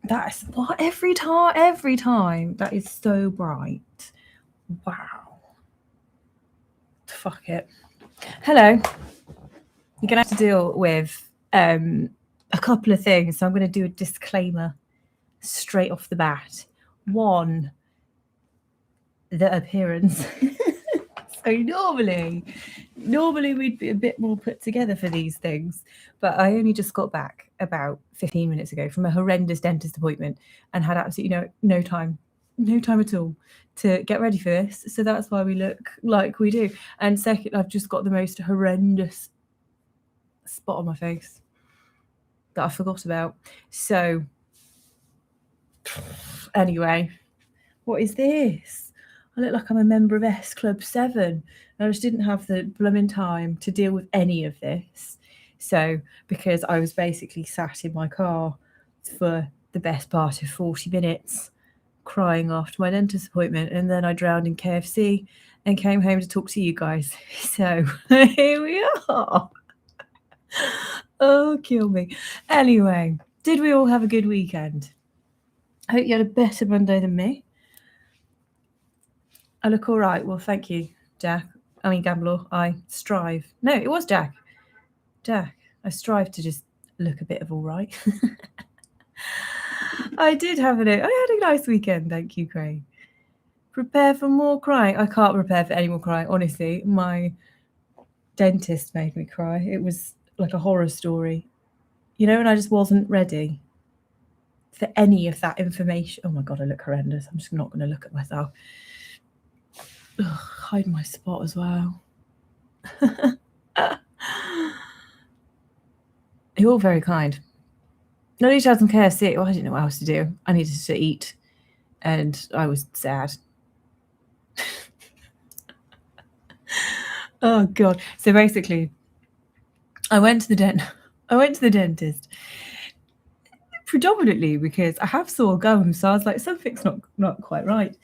That's what every time. That is so bright. Wow. Fuck it. Hello. You're gonna have to deal with a couple of things. So I'm gonna do a disclaimer straight off the bat. One, the appearance. So normally we'd be a bit more put together for these things, but I only just got back about 15 minutes ago from a horrendous dentist appointment and had absolutely no time at all to get ready for this. So that's why we look like we do. And second, I've just got the most horrendous spot on my face that I forgot about. So anyway, what is this? I look like I'm a member of S Club 7. I just didn't have the blooming time to deal with any of this. So, because I was basically sat in my car for the best part of 40 minutes crying after my dentist appointment, and then I drowned in KFC and came home to talk to you guys. So, here we are. Oh, kill me. Anyway, did we all have a good weekend? I hope you had a better Monday than me. I look all right. Well, thank you, Jack. I mean, Gambler. I strive. No, it was Jack. Jack. I strive to just look a bit of all right. I did have I had a nice weekend. Thank you, Craig. Prepare for more crying. I can't prepare for any more crying. Honestly, my dentist made me cry. It was like a horror story. You know, and I just wasn't ready for any of that information. Oh my God, I look horrendous. I'm just not going to look at myself. Ugh, hide my spot as well. You're all very kind. I need to have some KFC. Well, I didn't know what else to do. I needed to eat, and I was sad. Oh God! So basically, I went to the dentist predominantly because I have sore gums. So I was like, something's not quite right.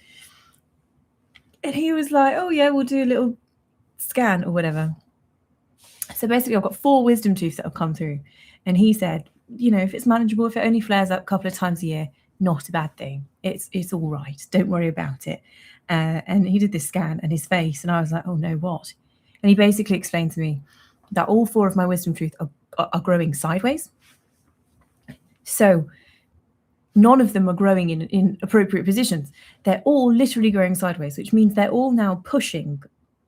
And he was like, "Oh yeah, we'll do a little scan or whatever." So basically, I've got 4 wisdom teeth that have come through, and he said, you know, if it's manageable, if it only flares up a couple of times a year, not a bad thing. It's all right. Don't worry about it. And he did this scan and his face, and I was like, oh no, what? And he basically explained to me that all 4 of my wisdom teeth are growing sideways. So none of them are growing in appropriate positions. They're all literally growing sideways, which means they're all now pushing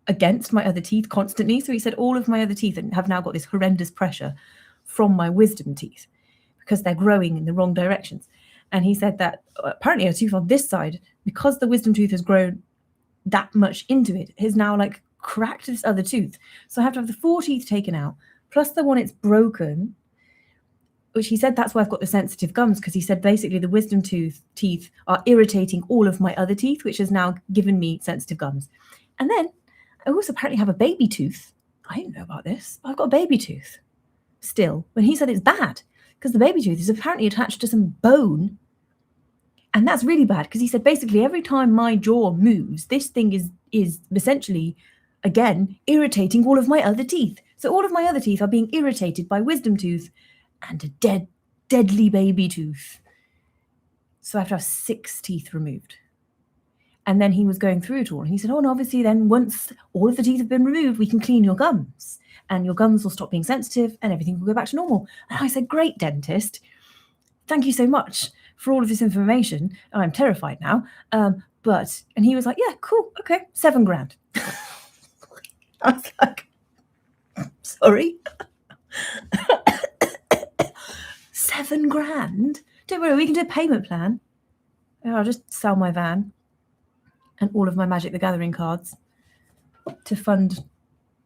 against my other teeth constantly. So he said all of my other teeth have now got this horrendous pressure from my wisdom teeth because they're growing in the wrong directions. And he said that apparently a tooth on this side, because the wisdom tooth has grown that much into it, has now like cracked this other tooth. So I have to have the 4 teeth taken out, plus the one it's broken, which he said that's why I've got the sensitive gums, because he said basically the wisdom teeth are irritating all of my other teeth, which has now given me sensitive gums. And then I also apparently have a baby tooth. I didn't know about this. I've got a baby tooth still. When he said it's bad because the baby tooth is apparently attached to some bone. And that's really bad because he said basically every time my jaw moves, this thing is essentially, again, irritating all of my other teeth. So all of my other teeth are being irritated by wisdom tooth and a deadly baby tooth. So I have to have 6 teeth removed. And then he was going through it all. And he said, oh, and obviously then once all of the teeth have been removed, we can clean your gums. And your gums will stop being sensitive and everything will go back to normal. And I said, great, dentist. Thank you so much for all of this information. I'm terrified now. And he was like, yeah, cool. Okay, $7,000. I was like, sorry. $7,000? Don't worry, we can do a payment plan. I'll just sell my van and all of my Magic the Gathering cards to fund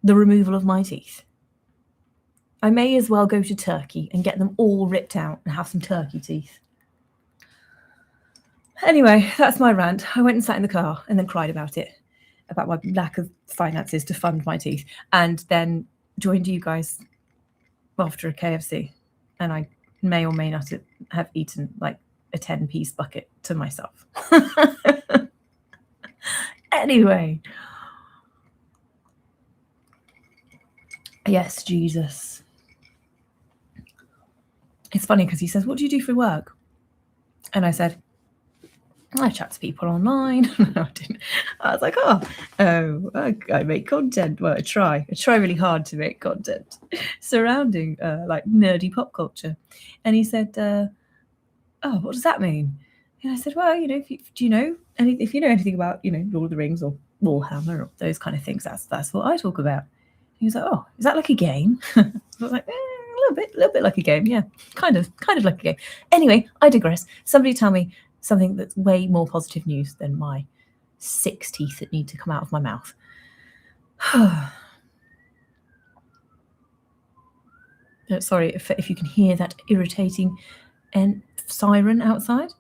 the removal of my teeth. I may as well go to Turkey and get them all ripped out and have some turkey teeth. Anyway, that's my rant. I went and sat in the car and then cried about it, about my lack of finances to fund my teeth, and then joined you guys after a KFC. And I may or may not have eaten like a 10-piece bucket to myself. Anyway. Yes, Jesus. It's funny because he says, what do you do for work? And I said, I chat to people online. No, I didn't. I was like, I make content. Well, I try really hard to make content surrounding like nerdy pop culture. And he said, what does that mean? And I said, well, if you know anything about, Lord of the Rings or Warhammer or those kind of things, that's what I talk about. He was like, oh, is that like a game? I was like, a little bit like a game, yeah, kind of like a game. Anyway, I digress. Somebody tell me something that's way more positive news than my 6 teeth that need to come out of my mouth. Sorry if you can hear that irritating siren outside.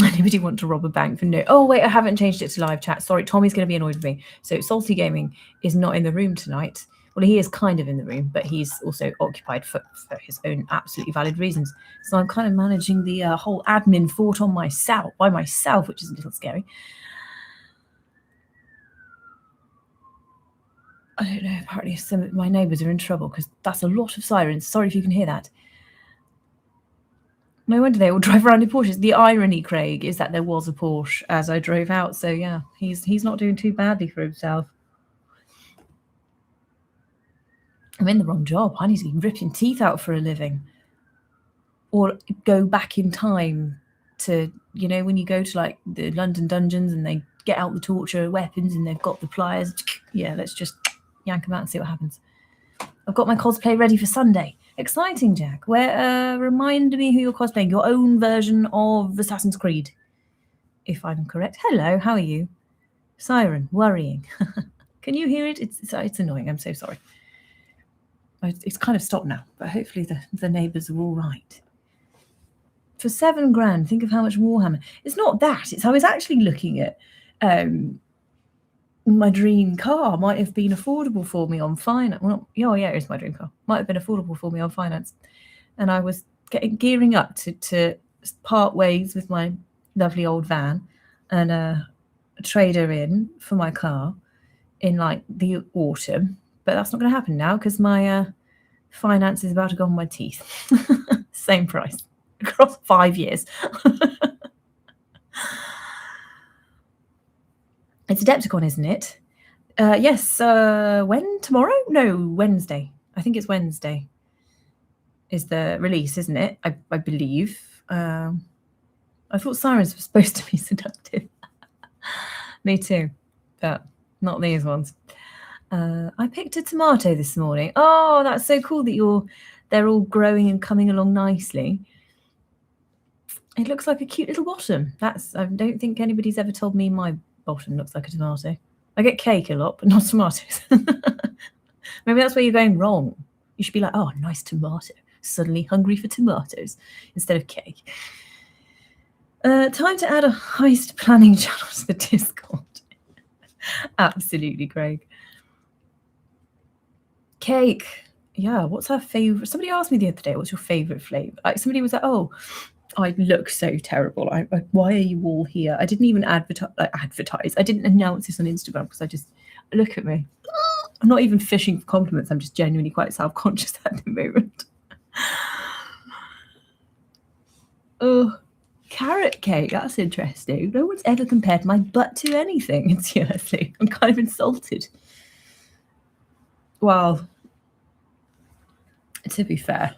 Anybody want to rob a bank for no? Oh wait, I haven't changed it to live chat. Sorry, Tommy's going to be annoyed with me. So Salty Gaming is not in the room tonight. Well, he is kind of in the room, but he's also occupied for his own absolutely valid reasons. So I'm kind of managing the whole admin fort by myself, which is a little scary. I don't know. Apparently, some of my neighbours are in trouble because that's a lot of sirens. Sorry if you can hear that. No wonder they all drive around in Porsches. The irony, Craig, is that there was a Porsche as I drove out. So yeah, he's not doing too badly for himself. I'm in the wrong job. I need to be ripping teeth out for a living. Or go back in time to, when you go to like the London dungeons and they get out the torture weapons and they've got the pliers. Yeah, let's just yank them out and see what happens. I've got my cosplay ready for Sunday. Exciting, Jack. Remind me who you're cosplaying. Your own version of Assassin's Creed, if I'm correct. Hello, how are you? Siren, worrying. Can you hear it? It's annoying. I'm so sorry. It's kind of stopped now, but hopefully the neighbours are all right. For £7,000, think of how much Warhammer. It's not that. It's I was actually looking at my dream car might have been affordable for me on finance. Well, it's my dream car. Might have been affordable for me on finance. And I was gearing up to part ways with my lovely old van and trade her in for my car in like the autumn. But that's not going to happen now because my finance is about to go on my teeth. Same price across 5 years. It's Adepticon, isn't it? Yes. When? Tomorrow? No, Wednesday. I think it's Wednesday is the release, isn't it? I believe. I thought sirens were supposed to be seductive. Me too, but not these ones. I picked a tomato this morning. Oh, that's so cool that they're all growing and coming along nicely. It looks like a cute little bottom. I don't think anybody's ever told me my bottom looks like a tomato. I get cake a lot, but not tomatoes. Maybe that's where you're going wrong. You should be like, oh, nice tomato. Suddenly hungry for tomatoes instead of cake. Time to add a heist planning channel to the Discord. Absolutely, Craig. Cake. Yeah, what's her favourite? Somebody asked me the other day, what's your favourite flavour? Like somebody was like, oh, I look so terrible. Why are you all here? I didn't even advertise. I didn't announce this on Instagram because I just look at me. I'm not even fishing for compliments. I'm just genuinely quite self-conscious at the moment. Oh, carrot cake. That's interesting. No one's ever compared my butt to anything. Seriously, I'm kind of insulted. Well, to be fair,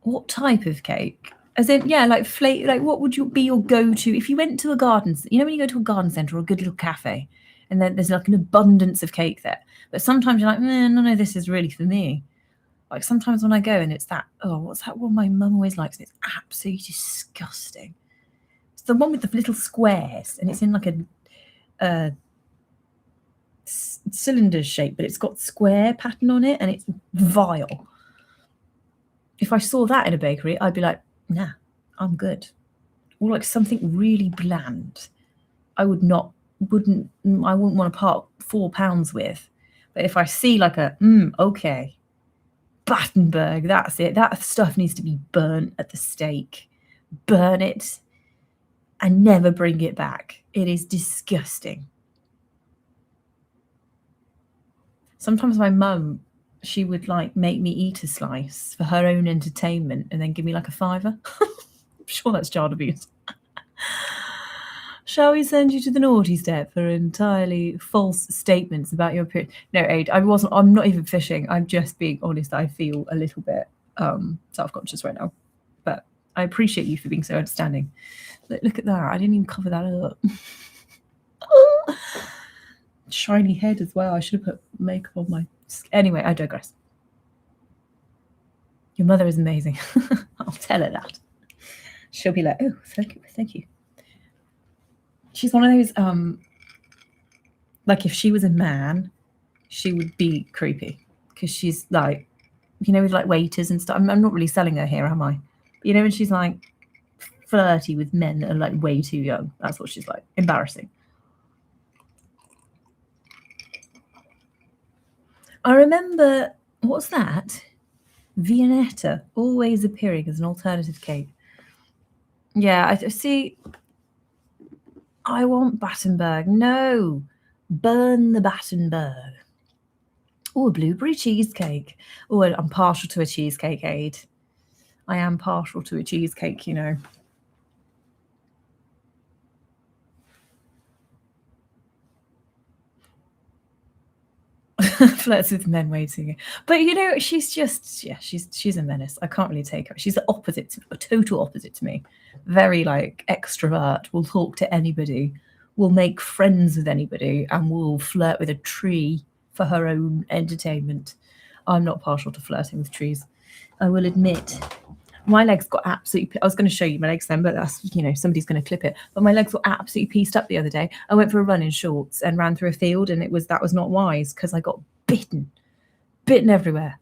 what type of cake? As in, yeah, like what would be your go-to if you went to a garden? When you go to a garden centre or a good little cafe, and then there's like an abundance of cake there. But sometimes you're like, no, this is really for me. Like sometimes when I go and it's that, what's that one my mum always likes? And it's absolutely disgusting. It's the one with the little squares, and it's in like a cylinder shape, but it's got square pattern on it, and it's vile. If I saw that in a bakery, I'd be like, nah, I'm good. Or like something really bland. I wouldn't want to part £4 with. But if I see like okay, Battenberg, that's it. That stuff needs to be burnt at the stake. Burn it and never bring it back. It is disgusting. Sometimes my mum she would like make me eat a slice for her own entertainment and then give me like a fiver. I'm sure that's child abuse. Shall we send you to the naughty step for entirely false statements about your appearance? No, Aid, I'm not even fishing. I'm just being honest. I feel a little bit self-conscious right now. But I appreciate you for being so understanding. Look at that. I didn't even cover that up. Shiny head as well. I should have put makeup on my... Anyway, I digress. Your mother is amazing. I'll tell her that. She'll be like, oh, thank you. She's one of those, like if she was a man, she would be creepy. Because she's like, you know, with like waiters and stuff. I'm not really selling her here, am I? You know, when she's like flirty with men that are like way too young. That's what she's like. Embarrassing. I remember, what's that? Viennetta, always appearing as an alternative cake. Yeah, I see. I want Battenberg. No, burn the Battenberg. Oh, a blueberry cheesecake. Oh, I'm partial to a cheesecake, Aid. I am partial to a cheesecake, you know. Flirts with men waiting. But you know, she's just, yeah, she's a menace. I can't really take her. She's the opposite, a total opposite to me. Very like extrovert, will talk to anybody, will make friends with anybody, and will flirt with a tree for her own entertainment. I'm not partial to flirting with trees. I will admit. My legs got absolutely... I was going to show you my legs then, but that's, you know, somebody's going to clip it. But my legs got absolutely pieced up the other day. I went for a run in shorts and ran through a field, and that was not wise because I got bitten everywhere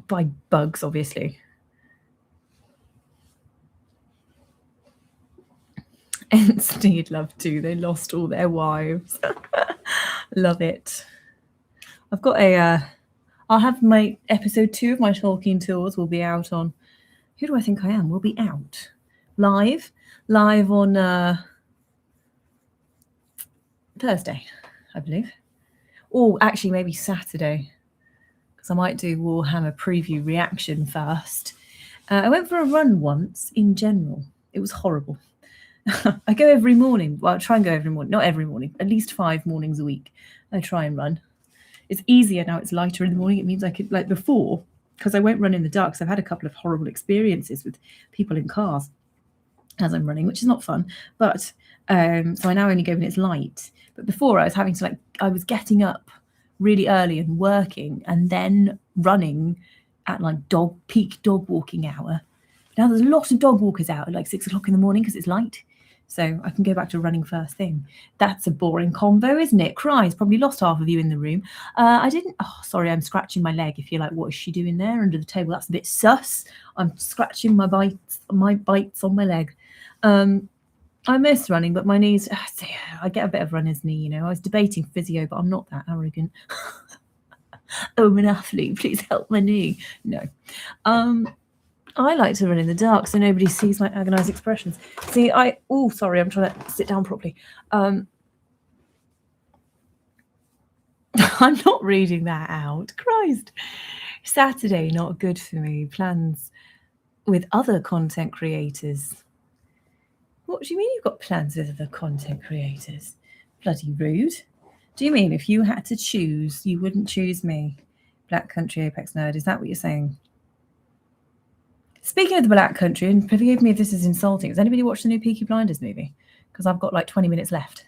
by bugs, obviously. Ents need love too. They lost all their wives. Love it. I've got I'll have my episode 2 of my talking tours will be out on... Who do I think I am? Will be out live on Thursday, I believe. Or actually maybe Saturday, because I might do Warhammer preview reaction first. I went for a run once in general. It was horrible. I go every morning. Well, I try and go every morning. Not every morning. At least 5 mornings a week. I try and run. It's easier now. It's lighter in the morning. It means I could, like before, because I won't run in the dark. So I've had a couple of horrible experiences with people in cars as I'm running, which is not fun. But so I now only go when it's light. But before I was having to I was getting up really early and working and then running at like peak dog walking hour. Now there's a lot of dog walkers out at like 6 o'clock in the morning because it's light. So I can go back to running first thing. That's a boring convo, isn't it? Cries, probably lost half of you in the room. I didn't... Oh, sorry, I'm scratching my leg. If you're like, what is she doing there under the table? That's a bit sus. I'm scratching my bites on my leg. I miss running, but my knees... I get a bit of runner's knee, you know. I was debating physio, but I'm not that arrogant. Oh, I'm an athlete. Please help my knee. No. I like to run in the dark so nobody sees my agonised expressions. See, oh, sorry, I'm trying to sit down properly. I'm not reading that out. Christ. Saturday, not good for me. Plans with other content creators. What do you mean you've got plans with other content creators? Bloody rude. Do you mean if you had to choose, you wouldn't choose me? Black Country Apex Nerd, is that what you're saying? Speaking of the Black Country, and forgive me if this is insulting, has anybody watched the new Peaky Blinders movie? Because I've got like 20 minutes left.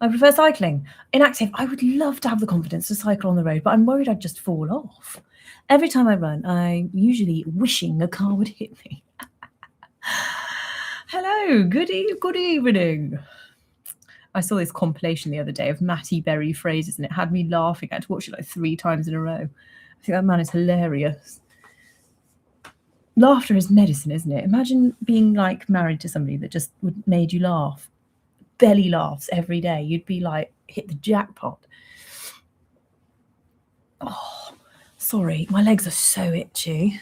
I prefer cycling. Inactive, I would love to have the confidence to cycle on the road, but I'm worried I'd just fall off. Every time I run, I'm usually wishing a car would hit me. Hello, good evening. I saw this compilation the other day of Matty Berry phrases, and it had me laughing. I had to watch it like 3 times in a row. I think that man is hilarious. Laughter is medicine, isn't it? Imagine being like married to somebody that just made you laugh. Belly laughs every day. You'd be like, hit the jackpot. Oh, sorry. My legs are so itchy.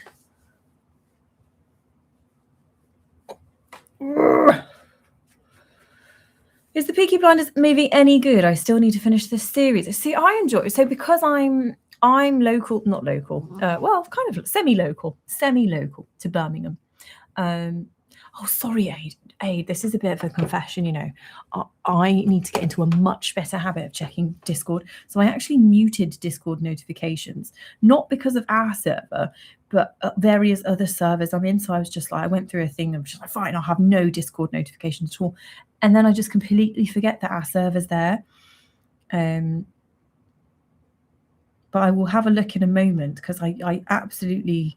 Is the Peaky Blinders movie any good? I still need to finish this series. See, I enjoy it. So because I'm local, not local, well, kind of semi-local to Birmingham. Oh, sorry, Aid, this is a bit of a confession, you know. I need to get into a much better habit of checking Discord. So I actually muted Discord notifications, not because of our server, but various other servers I'm in. So I was just like, I went through a thing of just like, fine, I'll have no Discord notifications at all. And then I just completely forget that our server's there. But I will have a look in a moment because I absolutely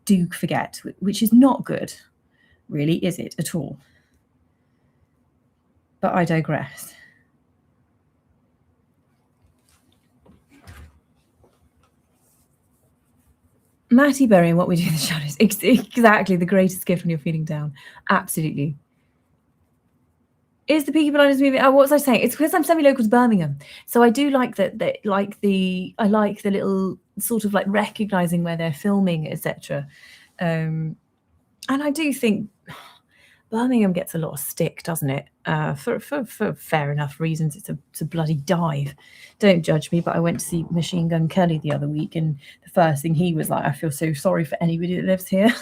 do forget, which is not good, really, is it at all? But I digress. Matty Berry and What We Do in the Shadows. Exactly, the greatest gift when you're feeling down. Absolutely. Is the Peaky Blinders movie? Oh, what was I saying? It's because I'm semi-local to Birmingham, so I do like that. I like the little sort of like recognizing where they're filming, etc. And I do think Birmingham gets a lot of stick, doesn't it? For fair enough reasons. It's a bloody dive. Don't judge me, but I went to see Machine Gun Kelly the other week, and the first thing he was like, "I feel so sorry for anybody that lives here."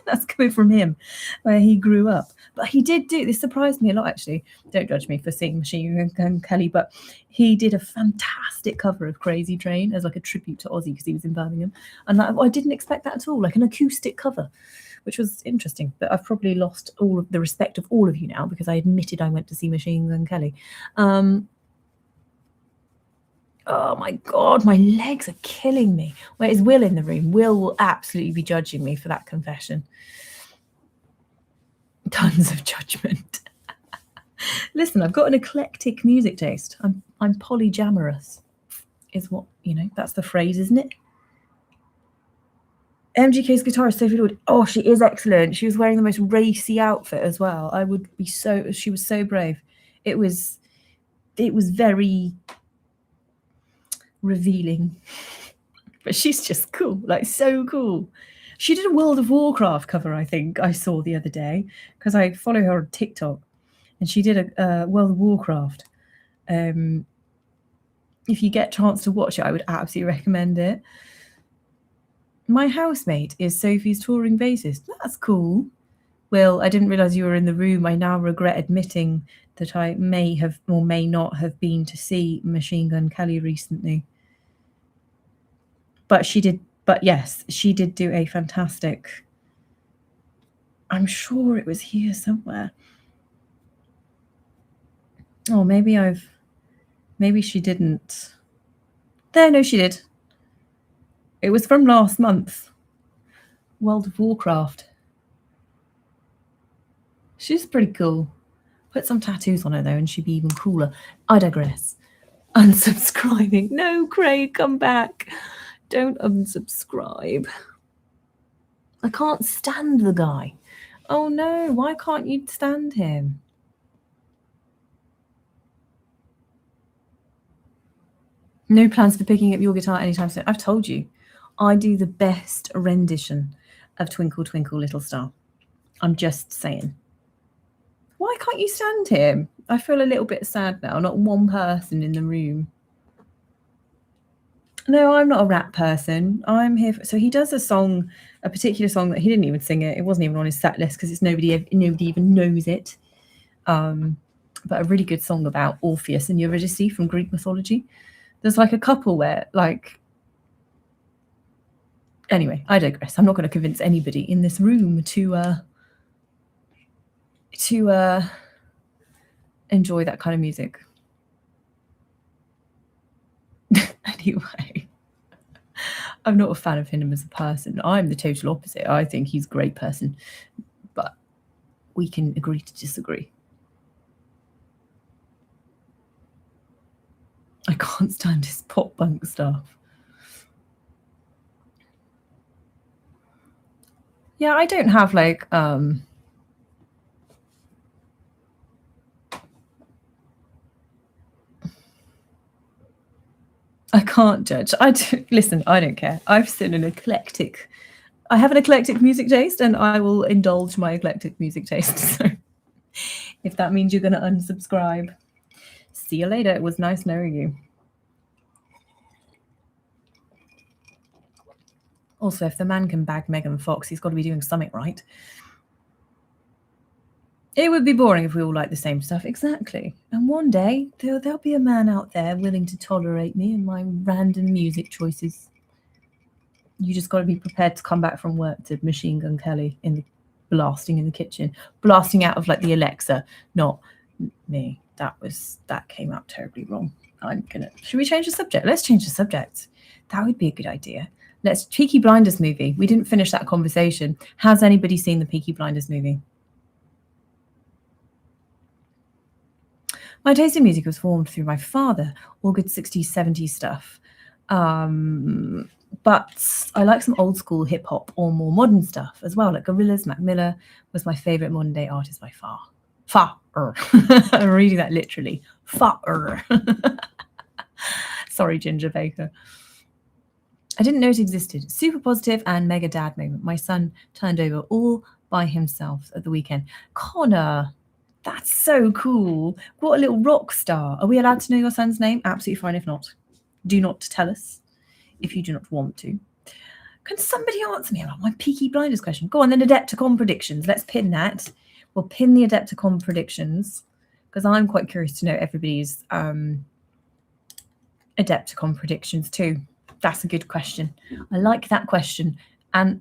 That's coming from him, where he grew up. But he did do this. Surprised me a lot, actually. Don't judge me for seeing Machine Gun Kelly, but he did a fantastic cover of Crazy Train as like a tribute to Ozzy because he was in Birmingham, and I didn't expect that at all. Like an acoustic cover, which was interesting. But I've probably lost all of the respect of all of you now because I admitted I went to see Machine Gun Kelly. Oh my God, my legs are killing me. Where is Will in the room? Will will absolutely be judging me for that confession. Tons of judgment. Listen, I've got an eclectic music taste. I'm polyamorous, is what, you know, that's the phrase, isn't it? MGK's guitarist, Sophie Lord. Oh, she is excellent. She was wearing the most racy outfit as well. I would be so, she was so brave. It was very revealing. But she's just cool, like so cool. She did a World of Warcraft cover, I think, I saw the other day, because I follow her on TikTok. And she did a World of Warcraft. If you get a chance to watch it, I would absolutely recommend it. My housemate is Sophie's touring bassist. That's cool. Will, I didn't realise you were in the room. I now regret admitting that I may have or may not have been to see Machine Gun Kelly recently. But yes, she did do a fantastic. I'm sure it was here somewhere. Oh, maybe she didn't. No, she did. It was from last month. World of Warcraft. She's pretty cool. Put some tattoos on her, though, and she'd be even cooler. I digress. Unsubscribing. No, Craig, come back. Don't unsubscribe. I can't stand the guy. Oh, no. Why can't you stand him? No plans for picking up your guitar anytime soon. I've told you. I do the best rendition of Twinkle Twinkle Little Star. I'm just saying. Why can't you stand him? I feel a little bit sad now. Not one person in the room. No, I'm not a rap person. I'm here so he does a particular song that he didn't even sing it. It wasn't even on his set list because it's nobody even knows it. But a really good song about Orpheus and Eurydice from Greek mythology. There's like a couple where like. Anyway, I digress. I'm not going to convince anybody in this room to enjoy that kind of music. Anyway, I'm not a fan of him as a person. I'm the total opposite. I think he's a great person, but we can agree to disagree. I can't stand his pop punk stuff. Yeah, I don't have like I can't judge. Listen, I don't care. I have an eclectic music taste and I will indulge my eclectic music taste. So if that means you're going to unsubscribe. See you later. It was nice knowing you. Also, if the man can bag Megan Fox, he's got to be doing something right. It would be boring if we all liked the same stuff. Exactly. And one day, there'll be a man out there willing to tolerate me and my random music choices. You just got to be prepared to come back from work to Machine Gun Kelly blasting in the kitchen, blasting out of like the Alexa, not me. That came out terribly wrong. Should we change the subject? Let's change the subject. That would be a good idea. Let's Peaky Blinders movie. We didn't finish that conversation. Has anybody seen the Peaky Blinders movie? My taste in music was formed through my father, all good 60s, 70s stuff. But I like some old school hip hop or more modern stuff as well, like Gorillaz. Mac Miller was my favorite modern day artist by far. I'm reading that literally. Sorry, Ginger Baker. I didn't know it existed. Super positive and mega dad moment. My son turned over all by himself at the weekend. Connor, that's so cool. What a little rock star. Are we allowed to know your son's name? Absolutely fine if not. Do not tell us if you do not want to. Can somebody answer me about my Peaky Blinders question? Go on, then Adepticon predictions. Let's pin that. We'll pin the Adepticon predictions because I'm quite curious to know everybody's Adepticon predictions too. That's a good question. I like that question. How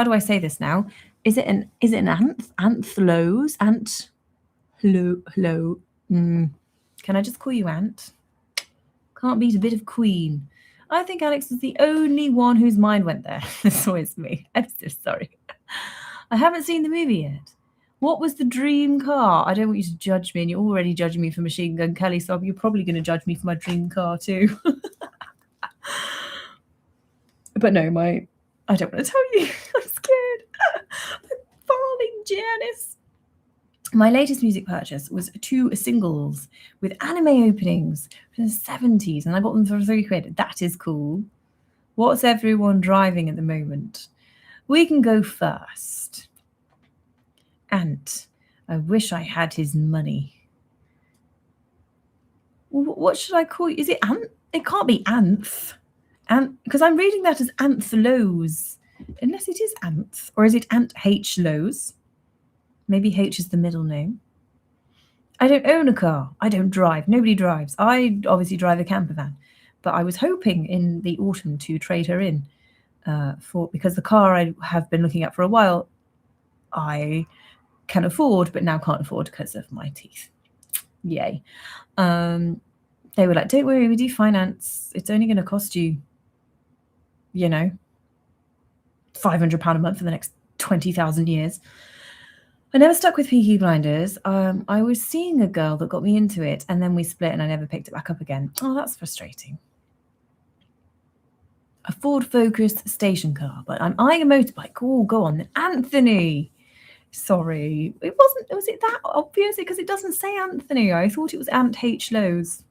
do I say this now? Is it an Anthlos? Hello. Can I just call you Ant? Can't beat a bit of Queen. I think Alex is the only one whose mind went there. This was me. I'm so sorry. I haven't seen the movie yet. What was the dream car? I don't want you to judge me, and you're already judging me for Machine Gun Kelly, so you're probably going to judge me for my dream car too. But no, I don't want to tell you. I'm scared. I'm falling, Janice. My latest music purchase was 2 singles with anime openings from the 70s, and I got them for £3. That is cool. What's everyone driving at the moment? We can go first. Ant. I wish I had his money. What should I call you? Is it Ant? It can't be Anth. Because I'm reading that as Anthlos. Unless it is Ant. Or is it Ant H. Lowe's? Maybe H is the middle name. I don't own a car. I don't drive. Nobody drives. I obviously drive a camper van. But I was hoping in the autumn to trade her in because the car I have been looking at for a while, I can afford, but now can't afford because of my teeth. Yay. They were like, don't worry, we do finance. It's only going to cost you, £500 a month for the next 20,000 years. I never stuck with Peaky Blinders. I was seeing a girl that got me into it, and then we split and I never picked it back up again. Oh, that's frustrating. A Ford Focus station car, but I'm eyeing a motorbike. Oh, go on then. Anthony. Sorry. Was it that obvious? Because it doesn't say Anthony. I thought it was Ant H. Lowe's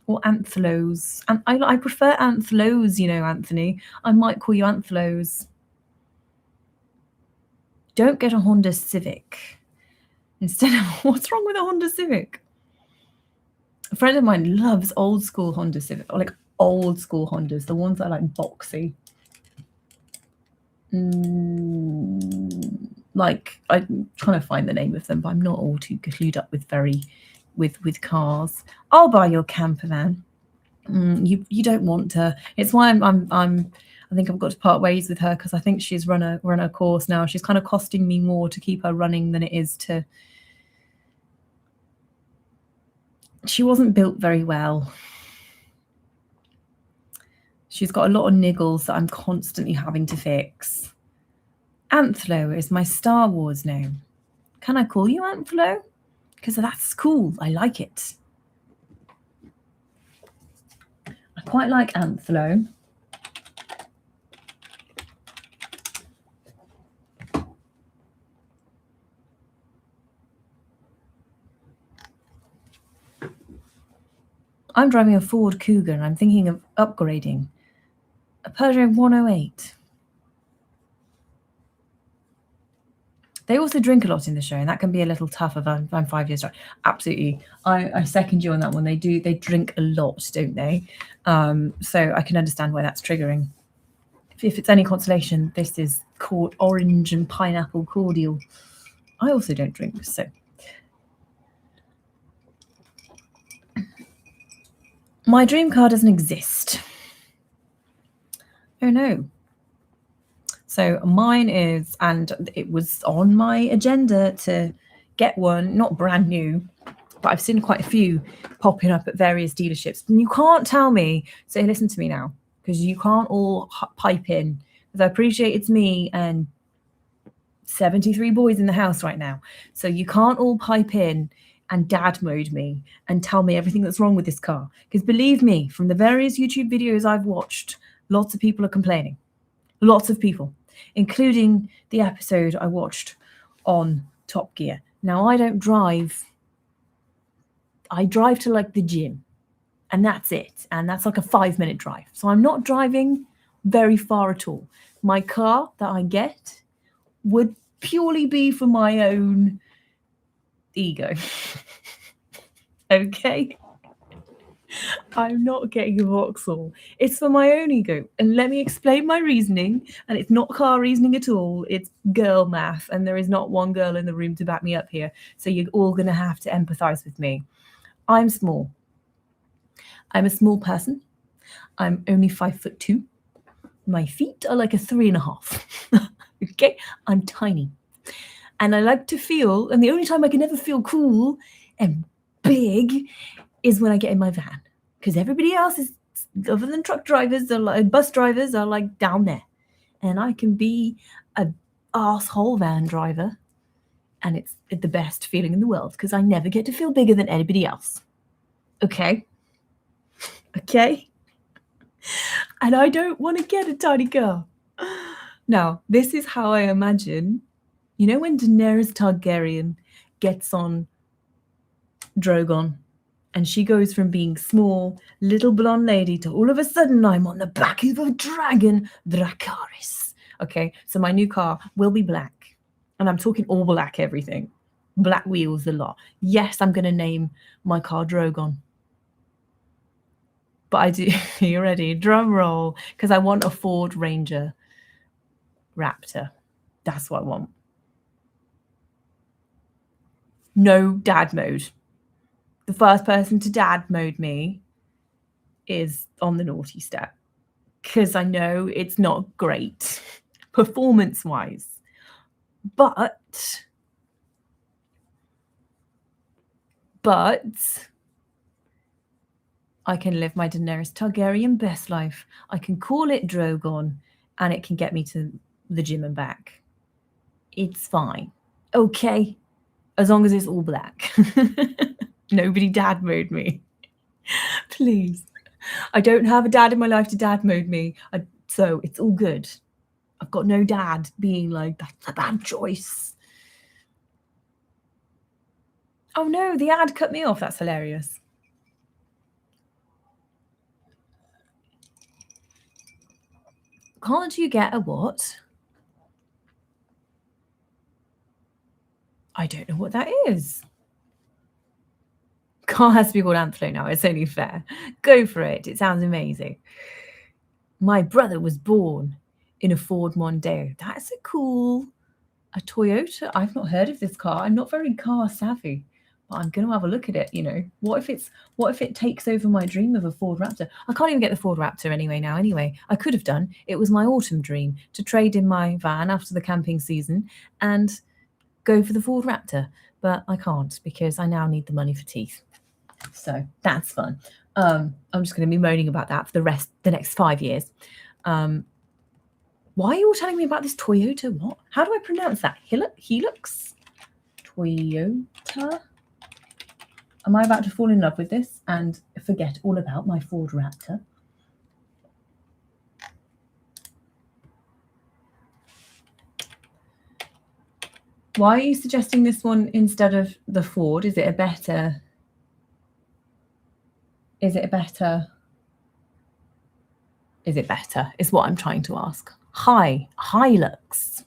or Anthlos. And I prefer Anthlos, Anthony. I might call you Anthlos. Don't get a Honda Civic. Instead of, what's wrong with a Honda Civic? A friend of mine loves old school Honda Civic, or like old school Hondas, the ones that are like boxy. Like I'm trying to find the name of them, but I'm not all too clued up with cars. I'll buy your camper van. You don't want to. It's why I think I've got to part ways with her because I think she's run a course now. She's kind of costing me more to keep her running than it is to. She wasn't built very well. She's got a lot of niggles that I'm constantly having to fix. Anthlo is my Star Wars name. Can I call you Anthlo? Because that's cool. I like it. I quite like Anthlo. I'm driving a Ford Cougar and I'm thinking of upgrading. A Peugeot 108. They also drink a lot in the show, and that can be a little tough if I'm 5 years old. Absolutely. I second you on that one. They drink a lot, don't they? So I can understand why that's triggering. If it's any consolation, this is called orange and pineapple cordial. I also don't drink, so. My dream car doesn't exist. Oh no. So mine is, and it was on my agenda to get one, not brand new, but I've seen quite a few popping up at various dealerships. And you can't tell me, so listen to me now, because you can't all pipe in, because I appreciate it's me and 73 boys in the house right now. So you can't all pipe in and dad mode me and tell me everything that's wrong with this car. Because believe me, from the various YouTube videos I've watched, lots of people are complaining. Lots of people, including the episode I watched on Top Gear. Now, I don't drive. I drive to like the gym, and that's it. And that's like a 5-minute drive. So I'm not driving very far at all. My car that I get would purely be for my own ego. Okay? I'm not getting a Vauxhall. It's for my own ego. And let me explain my reasoning. And it's not car reasoning at all. It's girl math. And there is not one girl in the room to back me up here. So you're all going to have to empathize with me. I'm small. I'm a small person. I'm only 5'2". My feet are like a 3.5. Okay? I'm tiny. And I like to feel, and the only time I can ever feel cool and big is when I get in my van, because everybody else is, other than truck drivers or like bus drivers, are like down there, and I can be a asshole van driver, and it's the best feeling in the world because I never get to feel bigger than anybody else. Okay, and I don't want to get a tiny car. Now, this is how I imagine. You know when Daenerys Targaryen gets on Drogon, and she goes from being small, little blonde lady to all of a sudden I'm on the back of a dragon, Dracarys. Okay, so my new car will be black. And I'm talking all black everything. Black wheels a lot. Yes, I'm going to name my car Drogon. But I do, you ready? Drum roll. Because I want a Ford Ranger Raptor. That's what I want. No dad mode. The first person to dad mode me is on the naughty step, because I know it's not great performance-wise. But I can live my Daenerys Targaryen best life. I can call it Drogon, and it can get me to the gym and back. It's fine. Okay? As long as it's all black. Nobody dad mode me. Please. I don't have a dad in my life to dad mode me. So it's all good. I've got no dad being like, that's a bad choice. Oh no, the ad cut me off. That's hilarious. Can't you get a what? I don't know what that is. Car has to be called Anthro now. It's only fair. Go for it. It sounds amazing. My brother was born in a Ford Mondeo. That's a Toyota. I've not heard of this car. I'm not very car savvy, but I'm going to have a look at it. You know, what if it takes over my dream of a Ford Raptor? I can't even get the Ford Raptor now. Anyway, I could have done. It was my autumn dream to trade in my van after the camping season and go for the Ford Raptor, but I can't because I now need the money for teeth. So that's fun. I'm just going to be moaning about that for the next 5 years. Why are you all telling me about this Toyota? What? How do I pronounce that? Hilux? Toyota? Am I about to fall in love with this and forget all about my Ford Raptor? Why are you suggesting this one instead of the Ford? Is it better? Is what I'm trying to ask. Hilux.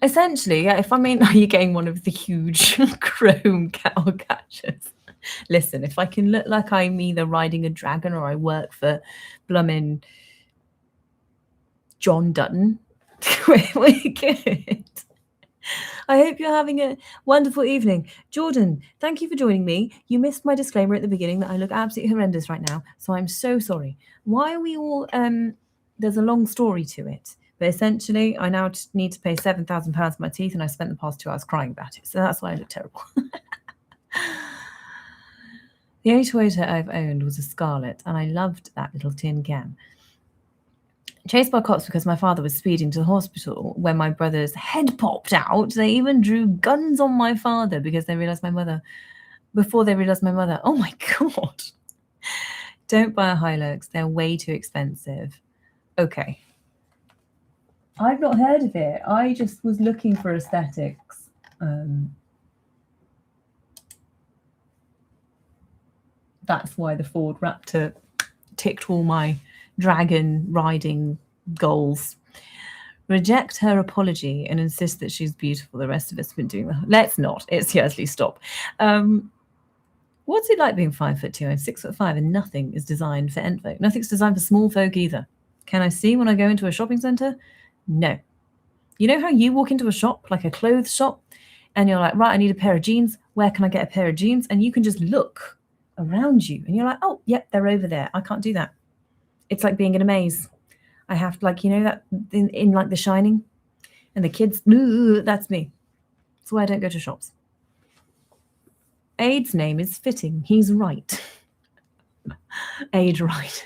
Essentially, yeah, if I mean, are you getting one of the huge chrome cow catchers? Listen, if I can look like I'm either riding a dragon or I work for blummin' John Dutton, we're good. I hope you're having a wonderful evening. Jordan, thank you for joining me. You missed my disclaimer at the beginning that I look absolutely horrendous right now, so I'm so sorry. Why are we all, there's a long story to it, but essentially I now need to pay £7,000 for my teeth and I spent the past 2 hours crying about it, so that's why I look terrible. The only Toyota I've owned was a Scarlet, and I loved that little tin can. Chased by cops because my father was speeding to the hospital. When my brother's head popped out, they even drew guns on my father because they realised my mother. Before they realised my mother. Oh my God. Don't buy a Hilux. They're way too expensive. Okay. I've not heard of it. I just was looking for aesthetics. That's why the Ford Raptor ticked all my dragon riding goals. Reject her apology and insist that she's beautiful. The rest of us have been doing that. Let's not. It's seriously stop. What's it like being 5'2"? I'm 6'5", and nothing is designed for ent folk. Nothing's designed for small folk either. Can I see when I go into a shopping centre? No. You know how you walk into a shop, like a clothes shop, and you're like, right, I need a pair of jeans. Where can I get a pair of jeans? And you can just look around you, and you're like, oh, yep, they're over there. I can't do that. It's like being in a maze. I have to, like, you know that in like The Shining? And the kids, that's me. That's why I don't go to shops. Aid's name is fitting. He's right. Aid right.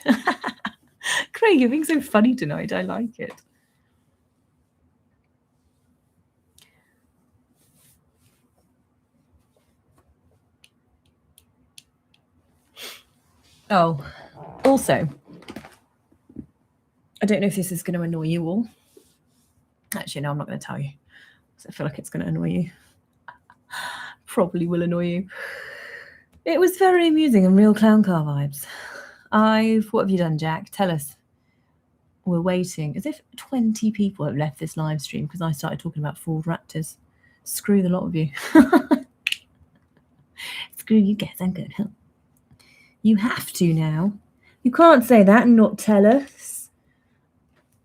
Craig, you're being so funny tonight. I like it. Oh, also, I don't know if this is going to annoy you all. Actually, no, I'm not going to tell you. I feel like it's going to annoy you. Probably will annoy you. It was very amusing and real clown car vibes. What have you done, Jack? Tell us. We're waiting. As if 20 people have left this live stream because I started talking about Ford Raptors. Screw the lot of you. Screw you guys, I'm good, huh? You have to now. You can't say that and not tell us.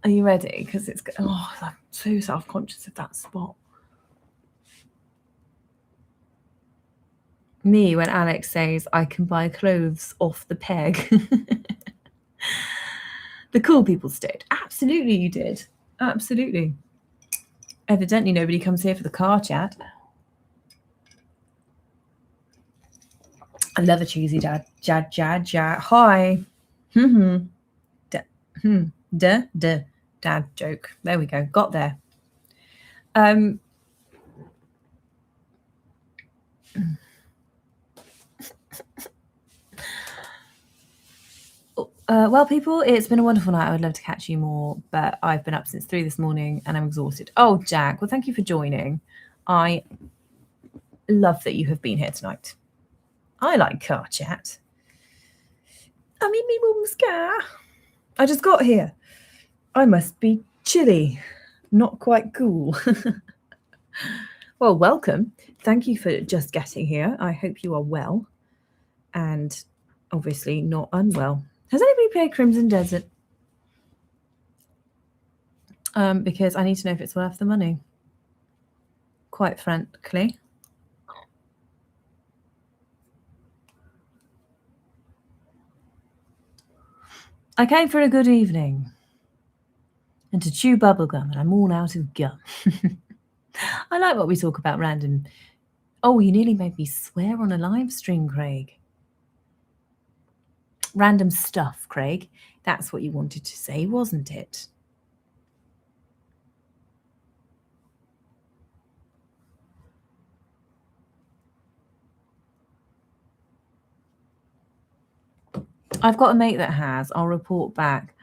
Are you ready? Because it's... Oh, I'm so self-conscious of that spot. Me, when Alex says, I can buy clothes off the peg. The cool people stayed. Absolutely you did. Absolutely. Evidently nobody comes here for the car chat. I love a cheesy dad. Jad. Hi. Dad joke. There we go. Got there. Well, people, it's been a wonderful night. I would love to catch you more, but I've been up since 3 this morning and I'm exhausted. Oh, Jack, well, thank you for joining. I love that you have been here tonight. I like car chat. I mean, me mum's car. I just got here. I must be chilly. Not quite cool. Well, welcome. Thank you for just getting here. I hope you are well and obviously not unwell. Has anybody played Crimson Desert? Because I need to know if it's worth the money. Quite frankly. I came for a good evening and to chew bubblegum, and I'm all out of gum. I like what we talk about random. Oh, you nearly made me swear on a live stream, Craig. Random stuff, Craig. That's what you wanted to say, wasn't it? I've got a mate that has. I'll report back.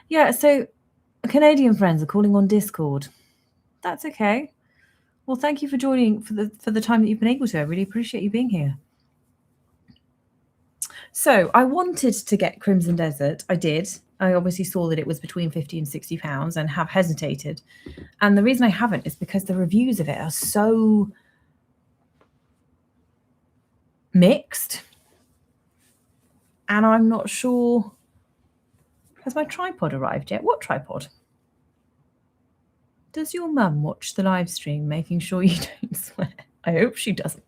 Yeah, so Canadian friends are calling on Discord. That's okay. Well, thank you for joining for the time that you've been able to. I really appreciate you being here. So I wanted to get Crimson Desert. I did. I obviously saw that it was between £50 and £60 and have hesitated. And the reason I haven't is because the reviews of it are so mixed. And I'm not sure. Has my tripod arrived yet? What tripod? Does your mum watch the live stream making sure you don't swear? I hope she doesn't.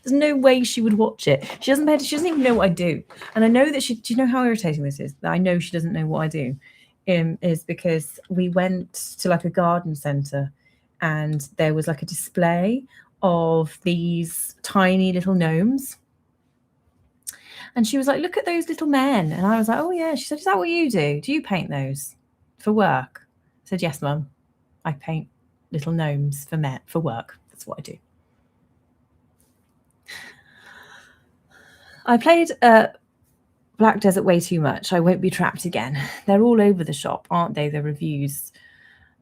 There's no way she would watch it. She doesn't even know what I do. And I know that do you know how irritating this is? That I know she doesn't know what I do. Is because we went to like a garden centre and there was like a display of these tiny little gnomes. And she was like, look at those little men. And I was like, oh yeah. She said, is that what you do? Do you paint those for work? I said, yes, Mum. I paint little gnomes for work. That's what I do. I played Black Desert way too much. I won't be trapped again. They're all over the shop, aren't they? The reviews.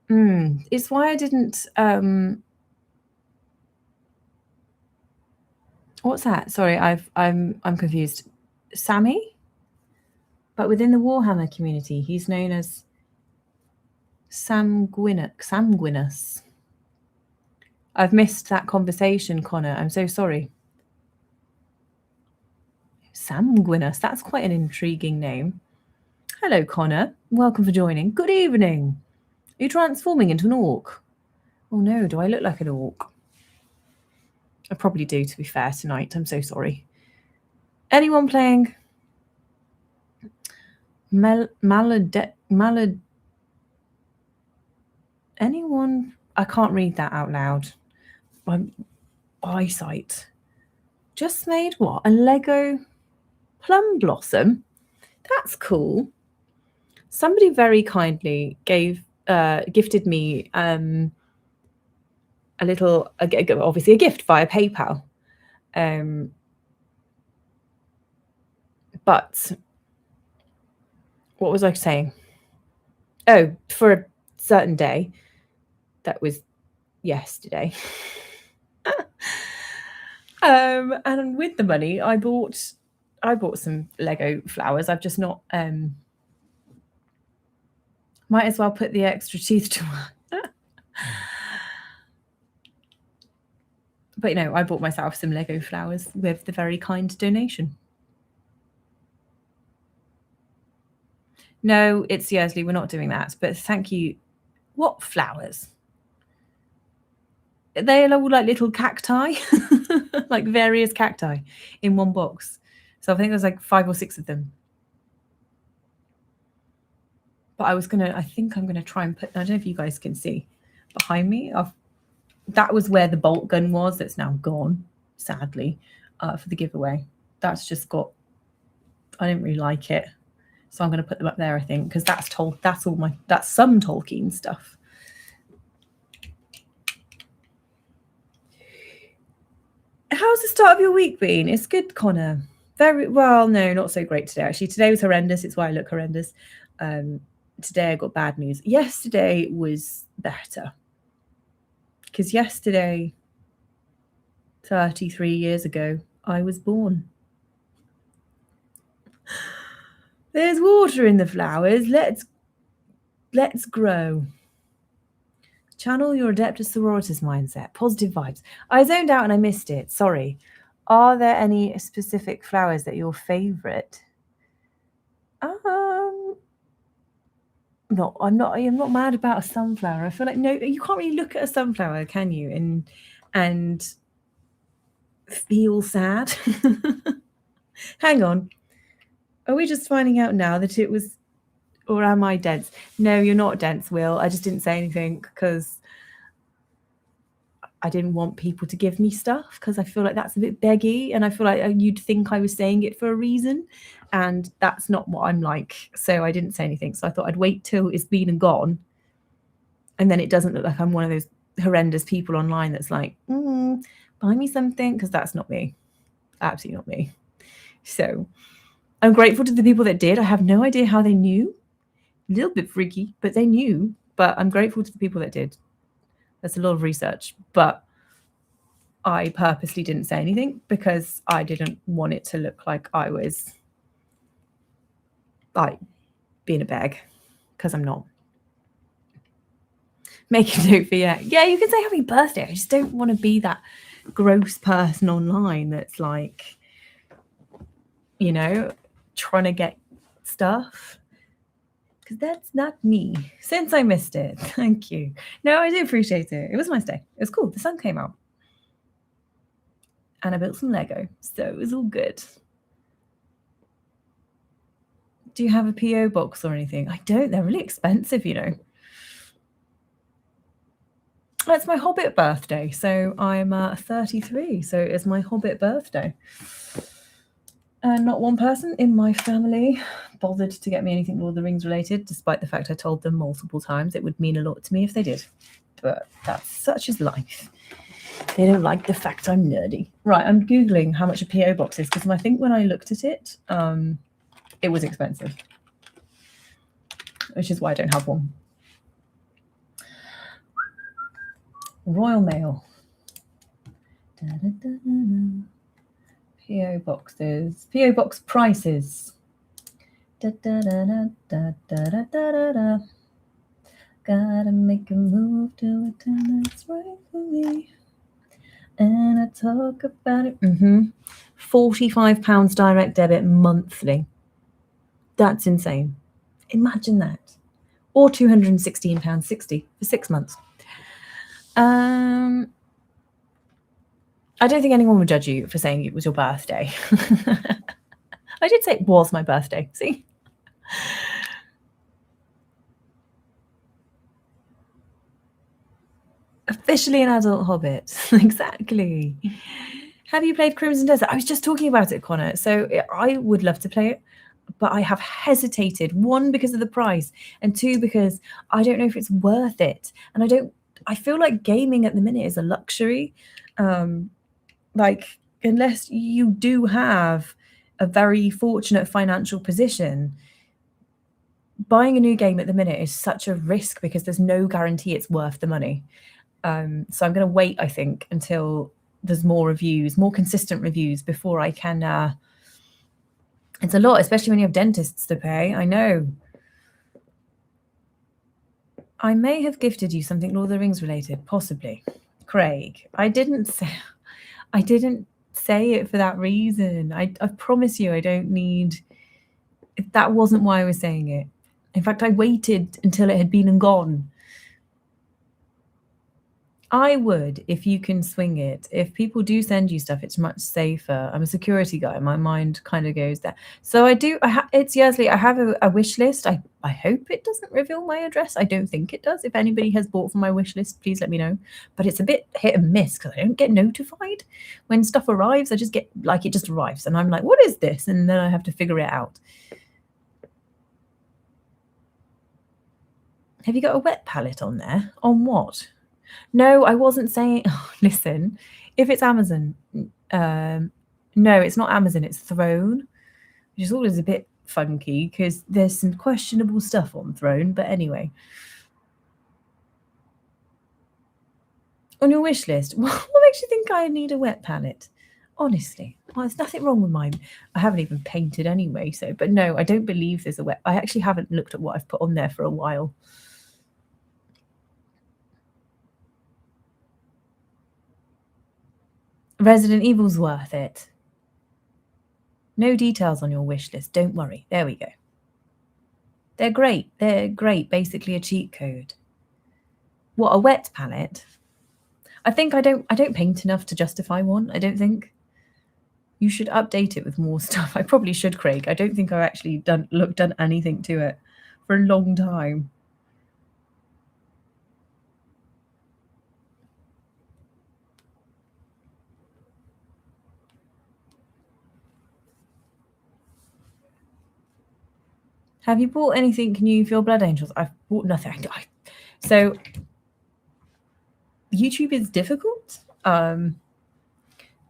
It's why I didn't. What's that? Sorry, I'm confused. Sammy, but within the Warhammer community, he's known as Sanguinus. I've missed that conversation, Connor. I'm so sorry. Sanguinus. That's quite an intriguing name. Hello, Connor. Welcome for joining. Good evening. Are you transforming into an orc? Oh no, do I look like an orc? I probably do, to be fair, tonight. I'm so sorry. Anyone playing anyone? I can't read that out loud. My eyesight. Just made what? A Lego plum blossom? That's cool. Somebody very kindly gifted me obviously a gift via PayPal. But what was I saying? Oh, for a certain day. That was yesterday. And with the money, I bought some Lego flowers. I've just not. Might as well put the extra teeth to work. But no, I bought myself some Lego flowers with the very kind donation. No, it's Yearsley. We're not doing that. But thank you. What flowers? They're all like little cacti, like various cacti in one box. So I think there's like 5 or 6 of them. But I think I'm going to try and put, I don't know if you guys can see behind me. That was where the bolt gun was. That's now gone, sadly, for the giveaway. That's just got, I didn't really like it. So I'm going to put them up there, I think, because that's some Tolkien stuff. How's the start of your week been? It's good, Connor. Very well. No, not so great today. Actually, today was horrendous. It's why I look horrendous. Today I got bad news. Yesterday was better. Because yesterday, 33 years ago, I was born. There's water in the flowers. Let's grow. Channel your Adeptus Sororitas mindset. Positive vibes. I zoned out and I missed it. Sorry. Are there any specific flowers that are your favorite? No, I'm not mad about a sunflower. I feel like no, you can't really look at a sunflower, can you? And feel sad. Hang on. Are we just finding out now that it was, or am I dense? No, you're not dense, Will. I just didn't say anything because I didn't want people to give me stuff because I feel like that's a bit beggy and I feel like you'd think I was saying it for a reason and that's not what I'm like. So I didn't say anything. So I thought I'd wait till it's been and gone. And then it doesn't look like I'm one of those horrendous people online that's like, buy me something, because that's not me. Absolutely not me. So I'm grateful to the people that did. I have no idea how they knew. A little bit freaky, but they knew. But I'm grateful to the people that did. That's a lot of research, but I purposely didn't say anything because I didn't want it to look like I was like being a bag, because I'm not. Make a note for you. Yeah, you can say happy birthday. I just don't want to be that gross person online that's like, you know, trying to get stuff. Because that's not me. Since I missed it. Thank you. No, I do appreciate it. It was a nice day. It was cool. The sun came out. And I built some Lego. So it was all good. Do you have a PO box or anything? I don't. They're really expensive, you know. It's my Hobbit birthday, so I'm 33, so it's my Hobbit birthday. And not one person in my family bothered to get me anything Lord of the Rings related, despite the fact I told them multiple times it would mean a lot to me if they did. But that's such is life. They don't like the fact I'm nerdy. Right, I'm Googling how much a PO box is, because I think when I looked at it, it was expensive, which is why I don't have one. Royal Mail. PO boxes. PO box prices. Gotta make a move to a time that's right for me. And I talk about it. £45 direct debit monthly. That's insane. Imagine that. Or £216.60 for 6 months. I don't think anyone would judge you for saying it was your birthday. I did say it was my birthday. See? Officially an adult hobbit. Exactly. Have you played Crimson Desert? I was just talking about it, Connor. So I would love to play it, but I have hesitated. 1, because of the price, and 2, because I don't know if it's worth it. And I feel like gaming at the minute is a luxury. Like, unless you do have a very fortunate financial position, buying a new game at the minute is such a risk because there's no guarantee it's worth the money. So I'm going to wait, I think, until there's more reviews, more consistent reviews before I can. It's a lot, especially when you have dentists to pay. I know. I may have gifted you something Lord of the Rings related, possibly. Craig, I didn't say it for that reason. I promise you I don't need. That wasn't why I was saying it. In fact, I waited until it had been and gone. I would, if you can swing it. If people do send you stuff, it's much safer. I'm a security guy. My mind kind of goes there. So I do. It's Yearsley. I have a wish list. I hope it doesn't reveal my address. I don't think it does. If anybody has bought from my wish list, please let me know. But it's a bit hit and miss because I don't get notified when stuff arrives. I just get like it just arrives, and I'm like, what is this? And then I have to figure it out. Have you got a wet palette on there? On what? No, I wasn't saying. Oh, listen, if it's Amazon, no, it's not Amazon. It's Throne, which is always a bit funky because there's some questionable stuff on Throne. But anyway, on your wish list, what makes you think I need a wet palette? Honestly, well, there's nothing wrong with mine. I haven't even painted anyway. So, but no, I don't believe there's a wet. I actually haven't looked at what I've put on there for a while. Resident Evil's worth it. No details on your wish list. Don't worry. There we go. They're great. They're great. Basically a cheat code. What, a wet palette? I think I don't paint enough to justify one. I don't think. You should update it with more stuff. I probably should, Craig. I don't think I've actually done anything to it for a long time. Have you bought anything new for your Blood Angels? I've bought nothing. So YouTube is difficult. I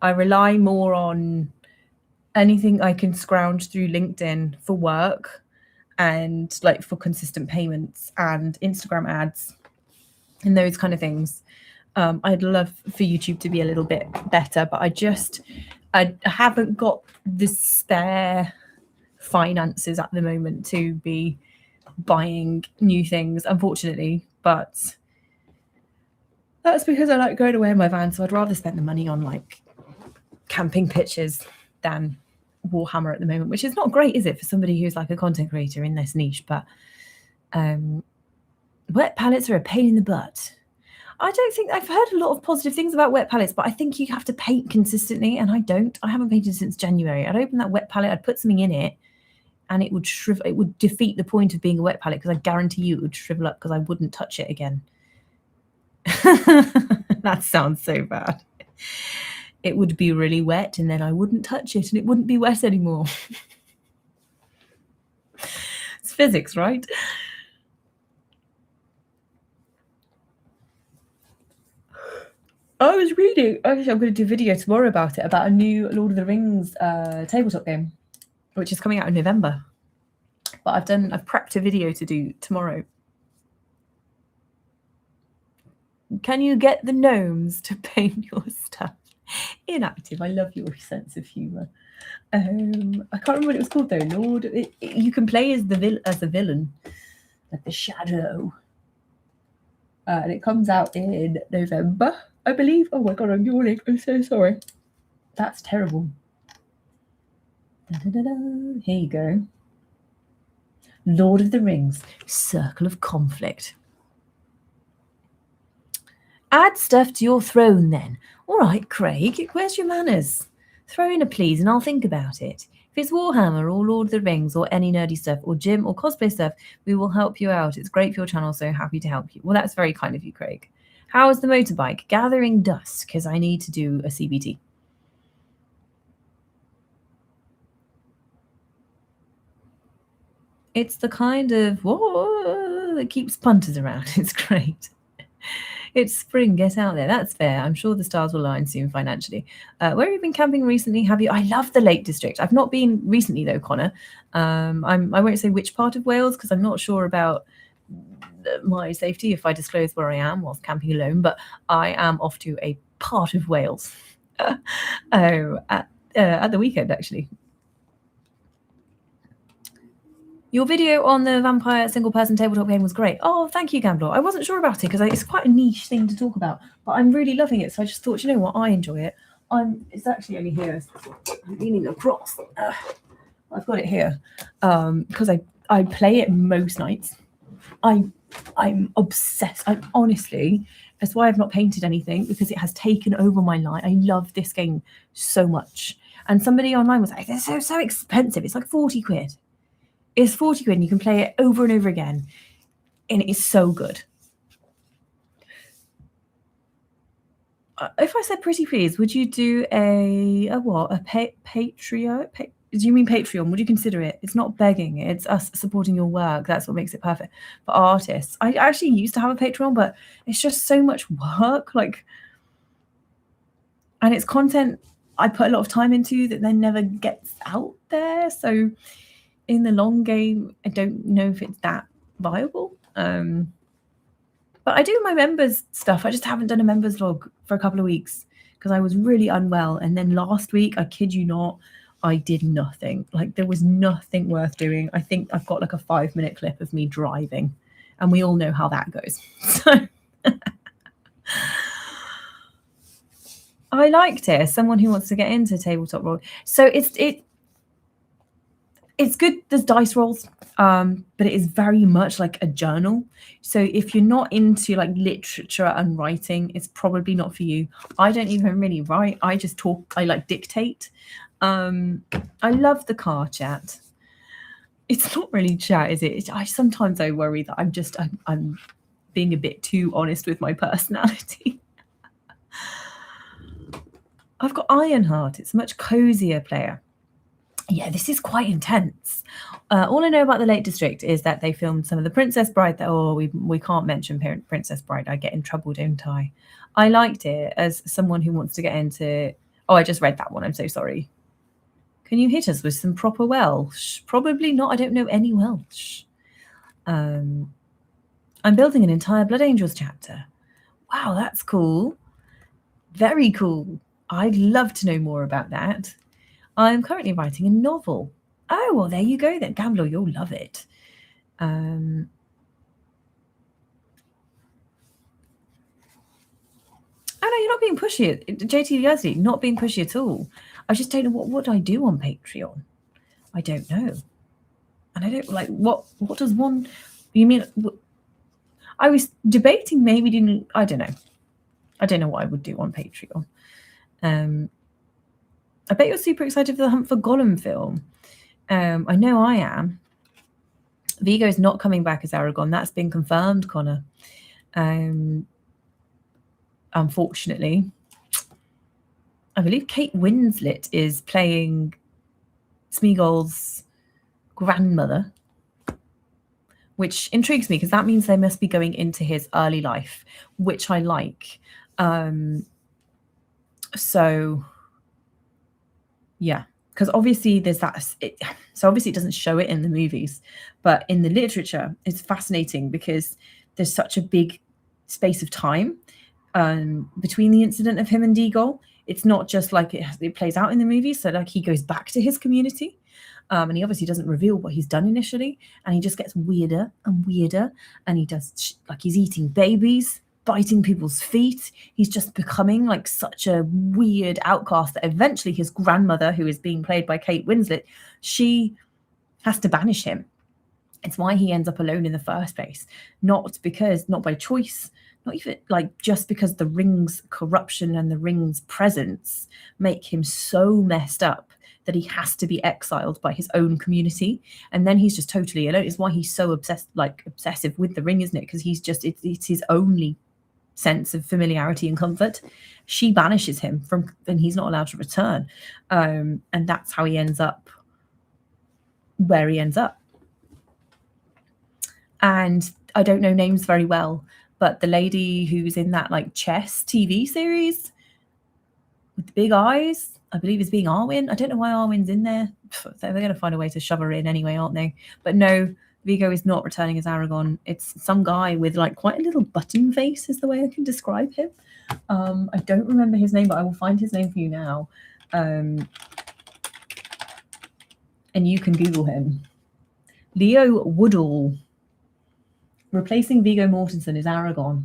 rely more on anything I can scrounge through LinkedIn for work and like for consistent payments and Instagram ads and those kind of things. I'd love for YouTube to be a little bit better, but I haven't got the spare finances at the moment to be buying new things, unfortunately, but that's because I like going away in my van, so I'd rather spend the money on like camping pictures than Warhammer at the moment, which is not great, is it, for somebody who's like a content creator in this niche? But wet palettes are a pain in the butt. I don't think I've heard a lot of positive things about wet palettes, but I think you have to paint consistently, and I don't. I haven't painted since January. I'd open that wet palette, I'd put something in it, and it would shrivel. It would defeat the point of being a wet palette, because I guarantee you it would shrivel up because I wouldn't touch it again. That sounds so bad. It would be really wet, and then I wouldn't touch it, and it wouldn't be wet anymore. It's physics, right? I was reading, actually I'm going to do a video tomorrow about it, about a new Lord of the Rings tabletop game, which is coming out in November. But I've prepped a video to do tomorrow. Can you get the gnomes to paint your stuff? Inactive, I love your sense of humour. I can't remember what it was called though. You can play as a villain, like the Shadow. And it comes out in November, I believe. Oh my god, I'm yawning. I'm so sorry. That's terrible. Here you go. Lord of the Rings, Circle of Conflict. Add stuff to your throne then. All right, Craig, where's your manners? Throw in a please and I'll think about it. If it's Warhammer or Lord of the Rings or any nerdy stuff or gym or cosplay stuff, we will help you out. It's great for your channel, so happy to help you. Well, that's very kind of you, Craig. How is the motorbike? Gathering dust, because I need to do a CBT. It's the kind of that keeps punters around. It's great. It's spring, get out there. That's fair. I'm sure the stars will align soon financially. Where have you been camping recently? Have you? I love the Lake District. I've not been recently though, Connor. I won't say which part of Wales because I'm not sure about my safety if I disclose where I am whilst camping alone, but I am off to a part of Wales at the weekend actually. Your video on the vampire single-person tabletop game was great. Oh, thank you, Gambler. I wasn't sure about it because it's quite a niche thing to talk about, but I'm really loving it. So I just thought, you know what, I enjoy it. It's actually only here. I'm leaning across. I've got it here because I play it most nights. I'm obsessed. Honestly, that's why I've not painted anything, because it has taken over my life. I love this game so much. And somebody online was like, they're so expensive. It's like 40 quid. It's 40 quid and you can play it over and over again. And it is so good. If I said pretty please, would you do a what? A Patreon? Do you mean Patreon? Would you consider it? It's not begging. It's us supporting your work. That's what makes it perfect for artists. I actually used to have a Patreon, but it's just so much work. And it's content I put a lot of time into that then never gets out there. So in the long game, I don't know if it's that viable. But I do my members stuff. I just haven't done a members log for a couple of weeks because I was really unwell. And then last week, I kid you not, I did nothing. There was nothing worth doing. I think I've got a 5-minute clip of me driving, and we all know how that goes. So I liked it as someone who wants to get into tabletop role. So it's good. There's dice rolls, but it is very much like a journal. So if you're not into literature and writing, it's probably not for you. I don't even really write. I just talk. I dictate. I love the car chat. It's not really chat, is it? Sometimes I worry that I'm being a bit too honest with my personality. I've got Ironheart. It's a much cozier player. Yeah, this is quite intense. All I know about the Lake District is that they filmed some of the Princess Bride. We can't mention Princess Bride. I get in trouble, don't I? I liked it as someone who wants to get into... Oh, I just read that one. I'm so sorry. Can you hit us with some proper Welsh? Probably not. I don't know any Welsh. I'm building an entire Blood Angels chapter. Wow, that's cool. Very cool. I'd love to know more about that. I'm currently writing a novel. Oh, well, there you go then. Gambler, you'll love it. Oh no, you're not being pushy. JT Leslie, not being pushy at all. I just don't know what I do on Patreon. I don't know, and I don't like what does one. You mean? I was debating maybe doing. I don't know. I don't know what I would do on Patreon. I bet you're super excited for the Hunt for Gollum film. I know I am. Vigo's not coming back as Aragorn. That's been confirmed, Connor. Unfortunately, I believe Kate Winslet is playing Smeagol's grandmother, which intrigues me because that means they must be going into his early life, which I like. So, yeah, because obviously there's that. So obviously it doesn't show it in the movies, but in the literature, it's fascinating because there's such a big space of time between the incident of him and Deagle. It's not just like it plays out in the movies. So like he goes back to his community. And he obviously doesn't reveal what he's done initially, and he just gets weirder and weirder, and he does like he's eating babies, biting people's feet. He's just becoming like such a weird outcast that eventually his grandmother, who is being played by Kate Winslet, she has to banish him. It's why he ends up alone in the first place, not by choice, not even like just because the ring's corruption and the ring's presence make him so messed up that he has to be exiled by his own community, and then he's just totally alone. It's why he's so obsessive with the ring, isn't it? Because he's just it's his only sense of familiarity and comfort. She banishes him from, and he's not allowed to return, and that's how he ends up where he ends up. And I don't know names very well, but the lady who's in that like chess TV series with the big eyes, I believe is being Arwen. I don't know why Arwen's in there. They're going to find a way to shove her in anyway, aren't they? But no, Vigo is not returning as Aragorn. It's some guy with like quite a little button face is the way I can describe him. I don't remember his name, but I will find his name for you now. And you can Google him. Leo Woodall. Replacing Viggo Mortensen is Aragorn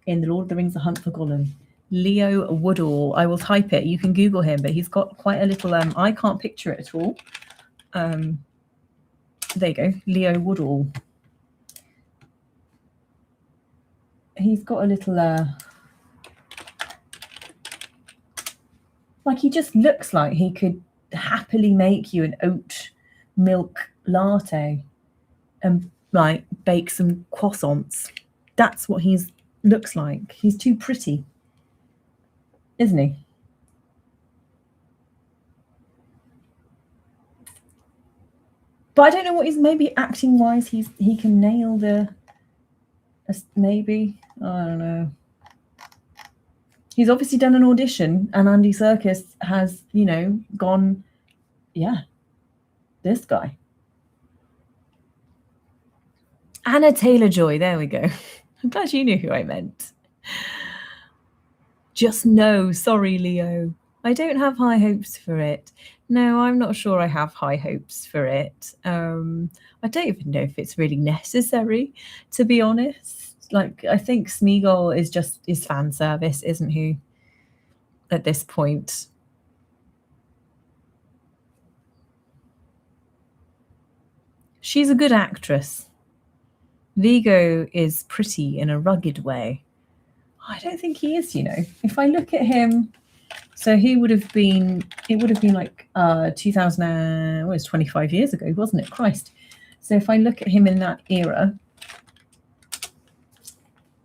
in The Lord of the Rings: The Hunt for Gollum. Leo Woodall. I will type it. You can Google him, but he's got quite a little. I can't picture it at all. There you go, Leo Woodall. He's got a little. Like he just looks like he could happily make you an oat milk latte and like bake some croissants. That's what he looks like. He's too pretty, isn't he? But I don't know what he's, maybe acting wise he can nail the maybe, I don't know. He's obviously done an audition, and Andy Serkis has, gone, yeah, this guy. Anna Taylor-Joy, there we go. I'm glad you knew who I meant. Just no, sorry, Leo. I don't have high hopes for it. No, I'm not sure I have high hopes for it. I don't even know if it's really necessary, to be honest. Like, I think Smeagol is fan service, isn't he? At this point. She's a good actress. Viggo is pretty in a rugged way. I don't think he is, If I look at him, so it would have been like 2000, it was 25 years ago, wasn't it? Christ. So if I look at him in that era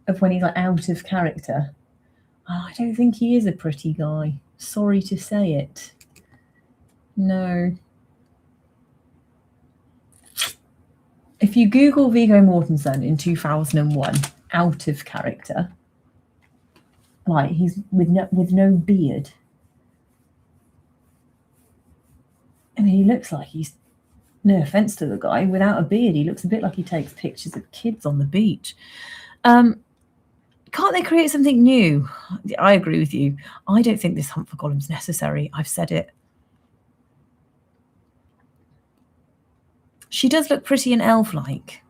of when he's like out of character, I don't think he is a pretty guy. Sorry to say it. No. If you Google Viggo Mortensen in 2001, out of character, like he's with no beard. I mean, he looks like he's, no offense to the guy, without a beard, he looks a bit like he takes pictures of kids on the beach. Can't they create something new? I agree with you. I don't think this Hunt for Gollum's necessary. I've said it. She does look pretty and elf-like.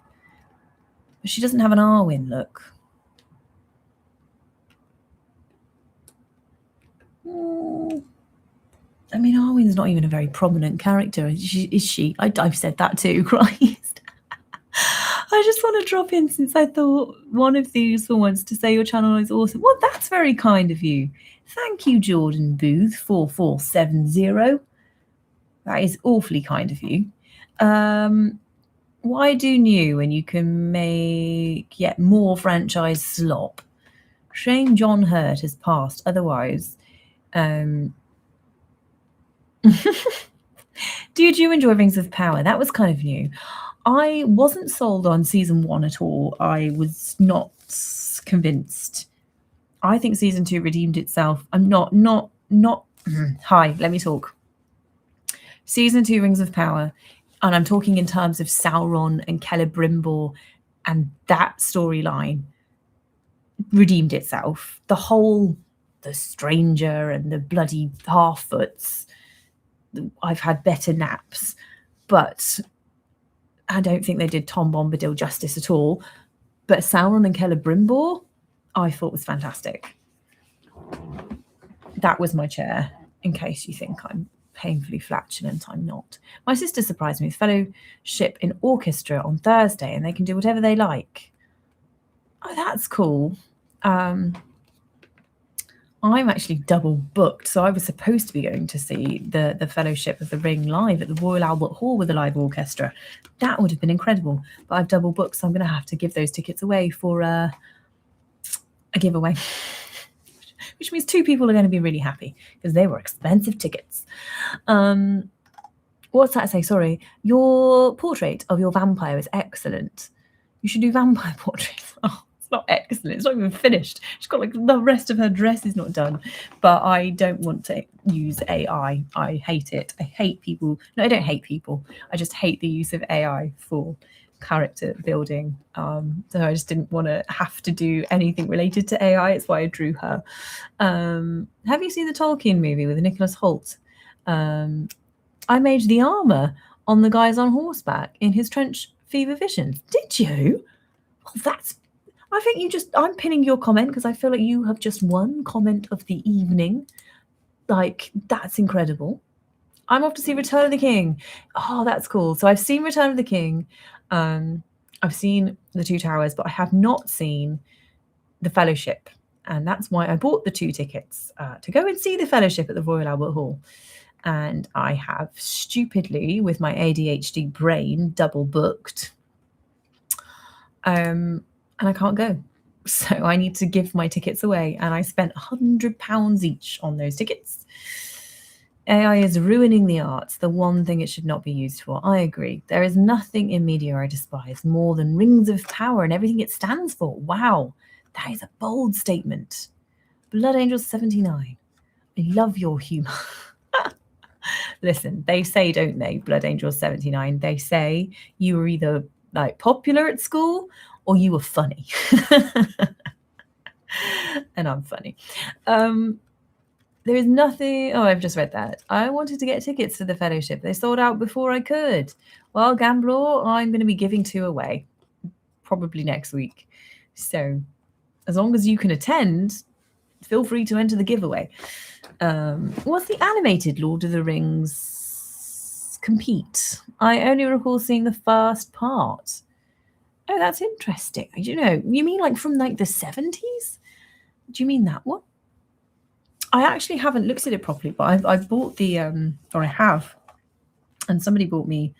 She doesn't have an Arwen look. I mean, Arwen's not even a very prominent character, is she? I've said that too, Christ. I just want to drop in, since I thought one of these for once, to say your channel is awesome. Well, that's very kind of you. Thank you, Jordan Booth 4470. That is awfully kind of you. Why do new when you can make yet more franchise slop? Shame John Hurt has passed. Otherwise, did you enjoy Rings of Power? That was kind of new. I wasn't sold on season 1 at all. I was not convinced. I think season 2 redeemed itself. I'm not. Hi, let me talk. Season 2 Rings of Power, and I'm talking in terms of Sauron and Celebrimbor, and that storyline redeemed itself. The stranger and the bloody half-foots, I've had better naps, but I don't think they did Tom Bombadil justice at all. But Sauron and Celebrimbor, I thought was fantastic. That was my chair, in case you think I'm painfully flatulent. I'm not. My sister surprised me with fellowship in orchestra on Thursday, and they can do whatever they like. Oh, that's cool. I'm actually double booked, so I was supposed to be going to see the Fellowship of the Ring live at the Royal Albert Hall with a live orchestra. That would have been incredible, but I've double booked, so I'm going to have to give those tickets away for a giveaway, which means 2 people are going to be really happy because they were expensive tickets. What's that say? Sorry, your portrait of your vampire is excellent. You should do vampire portraits. Oh, it's not excellent. It's not even finished. She's got the rest of her dress is not done. But I don't want to use AI. I hate it. I hate people. No, I don't hate people. I just hate the use of AI for character building. So I just didn't want to have to do anything related to AI. It's why I drew her. Have you seen the Tolkien movie with Nicholas Hoult? I made the armor on the guys on horseback in his trench fever visions. Did you? Well, I think I'm pinning your comment because I feel like you have just won comment of the evening. That's incredible. I'm off to see Return of the King. Oh, that's cool. So I've seen Return of the King. I've seen The Two Towers, but I have not seen The Fellowship. And that's why I bought the 2 tickets to go and see The Fellowship at the Royal Albert Hall. And I have stupidly, with my ADHD brain, double booked. And I can't go. So I need to give my tickets away. And I spent £100 each on those tickets. AI is ruining the arts, the one thing it should not be used for. I agree. There is nothing in media I despise more than Rings of Power and everything it stands for. Wow, that is a bold statement. Blood Angel 79. I love your humour. Listen, they say, don't they, Blood Angel 79, they say you were either popular at school or you were funny. And I'm funny. There is nothing. Oh, I've just read that. I wanted to get tickets to the Fellowship. They sold out before I could. Well, Gambler, I'm going to be giving 2 away, probably next week. So as long as you can attend, feel free to enter the giveaway. Was the animated Lord of the Rings compete? I only recall seeing the first part. Oh, that's interesting. You mean from the 70s? Do you mean that one? I actually haven't looked at it properly, but I bought or I have, and somebody bought me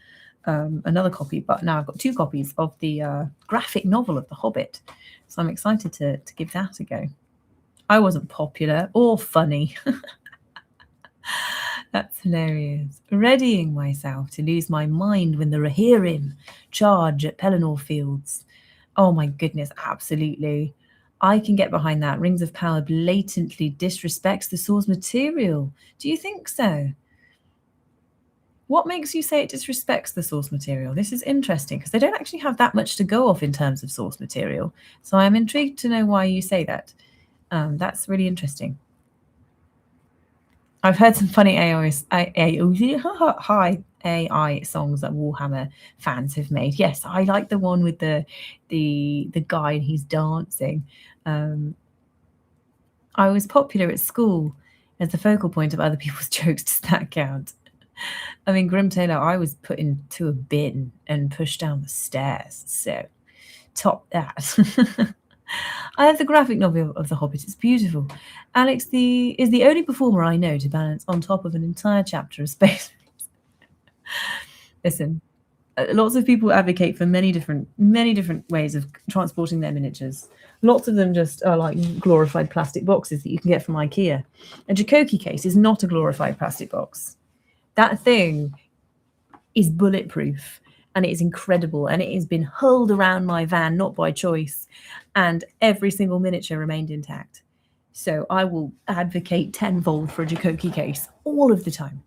another copy, but now I've got 2 copies of the graphic novel of The Hobbit. So I'm excited to give that a go. I wasn't popular or funny. That's hilarious. Readying myself to lose my mind when the Rohirrim charge at Pelennor Fields. Oh my goodness, absolutely. I can get behind that. Rings of Power blatantly disrespects the source material. Do you think so? What makes you say it disrespects the source material? This is interesting because they don't actually have that much to go off in terms of source material. So I'm intrigued to know why you say that. That's really interesting. I've heard some funny high AI songs that Warhammer fans have made. Yes, I like the one with the guy and he's dancing. I was popular at school as the focal point of other people's jokes. Does that count? I mean, Grim Taylor, I was put into a bin and pushed down the stairs. So, top that. I have the graphic novel of The Hobbit. It's beautiful. Alex is the only performer I know to balance on top of an entire chapter of space. Listen, lots of people advocate for many different ways of transporting their miniatures. Lots of them just are like glorified plastic boxes that you can get from IKEA. A Jacoki case is not a glorified plastic box. That thing is bulletproof and it is incredible, and it has been hurled around my van not by choice, and every single miniature remained intact. So I will advocate tenfold for a Jacoki case all of the time.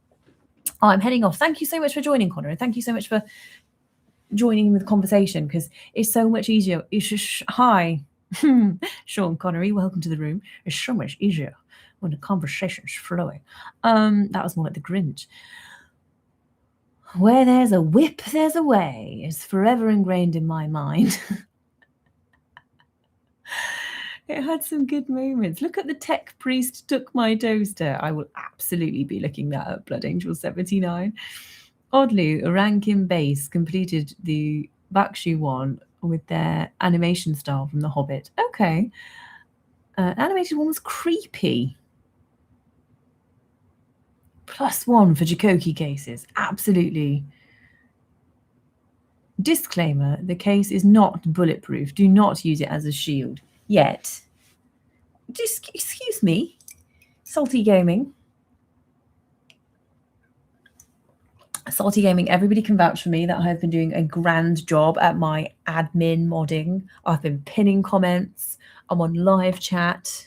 I'm heading off. Thank you so much for joining, Connor, and thank you so much for joining in with the conversation, because it's so much easier. Hi, Sean Connery, welcome to the room. It's so much easier when the conversation's flowing. That was more like the Grinch. Where there's a whip, there's a way. It's forever ingrained in my mind. It had some good moments. Look at the tech priest took my toaster. I will absolutely be looking that up, Blood Angel 79. Oddly, Rankin Bass completed the Bakshu one with their animation style from The Hobbit. Okay. Animated one was creepy. +1 for Jacoki cases. Absolutely. Disclaimer, the case is not bulletproof. Do not use it as a shield. Yet. Just, excuse me. Salty Gaming. Salty Gaming, everybody can vouch for me that I have been doing a grand job at my admin modding. I've been pinning comments. I'm on live chat.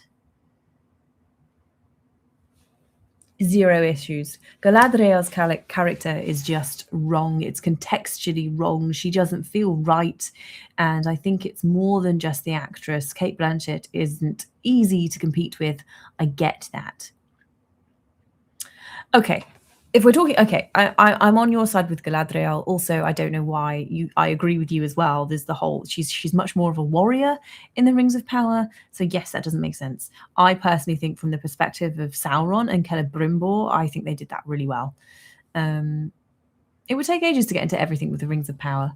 Zero issues. Galadriel's character is just wrong. It's contextually wrong. She doesn't feel right. And I think it's more than just the actress. Cate Blanchett isn't easy to compete with. I get that. Okay. If we're talking, okay, I'm on your side with Galadriel. Also, I don't know why I agree with you as well. There's the whole, she's much more of a warrior in the Rings of Power. So yes, that doesn't make sense. I personally think from the perspective of Sauron and Celebrimbor, I think they did that really well. It would take ages to get into everything with the Rings of Power.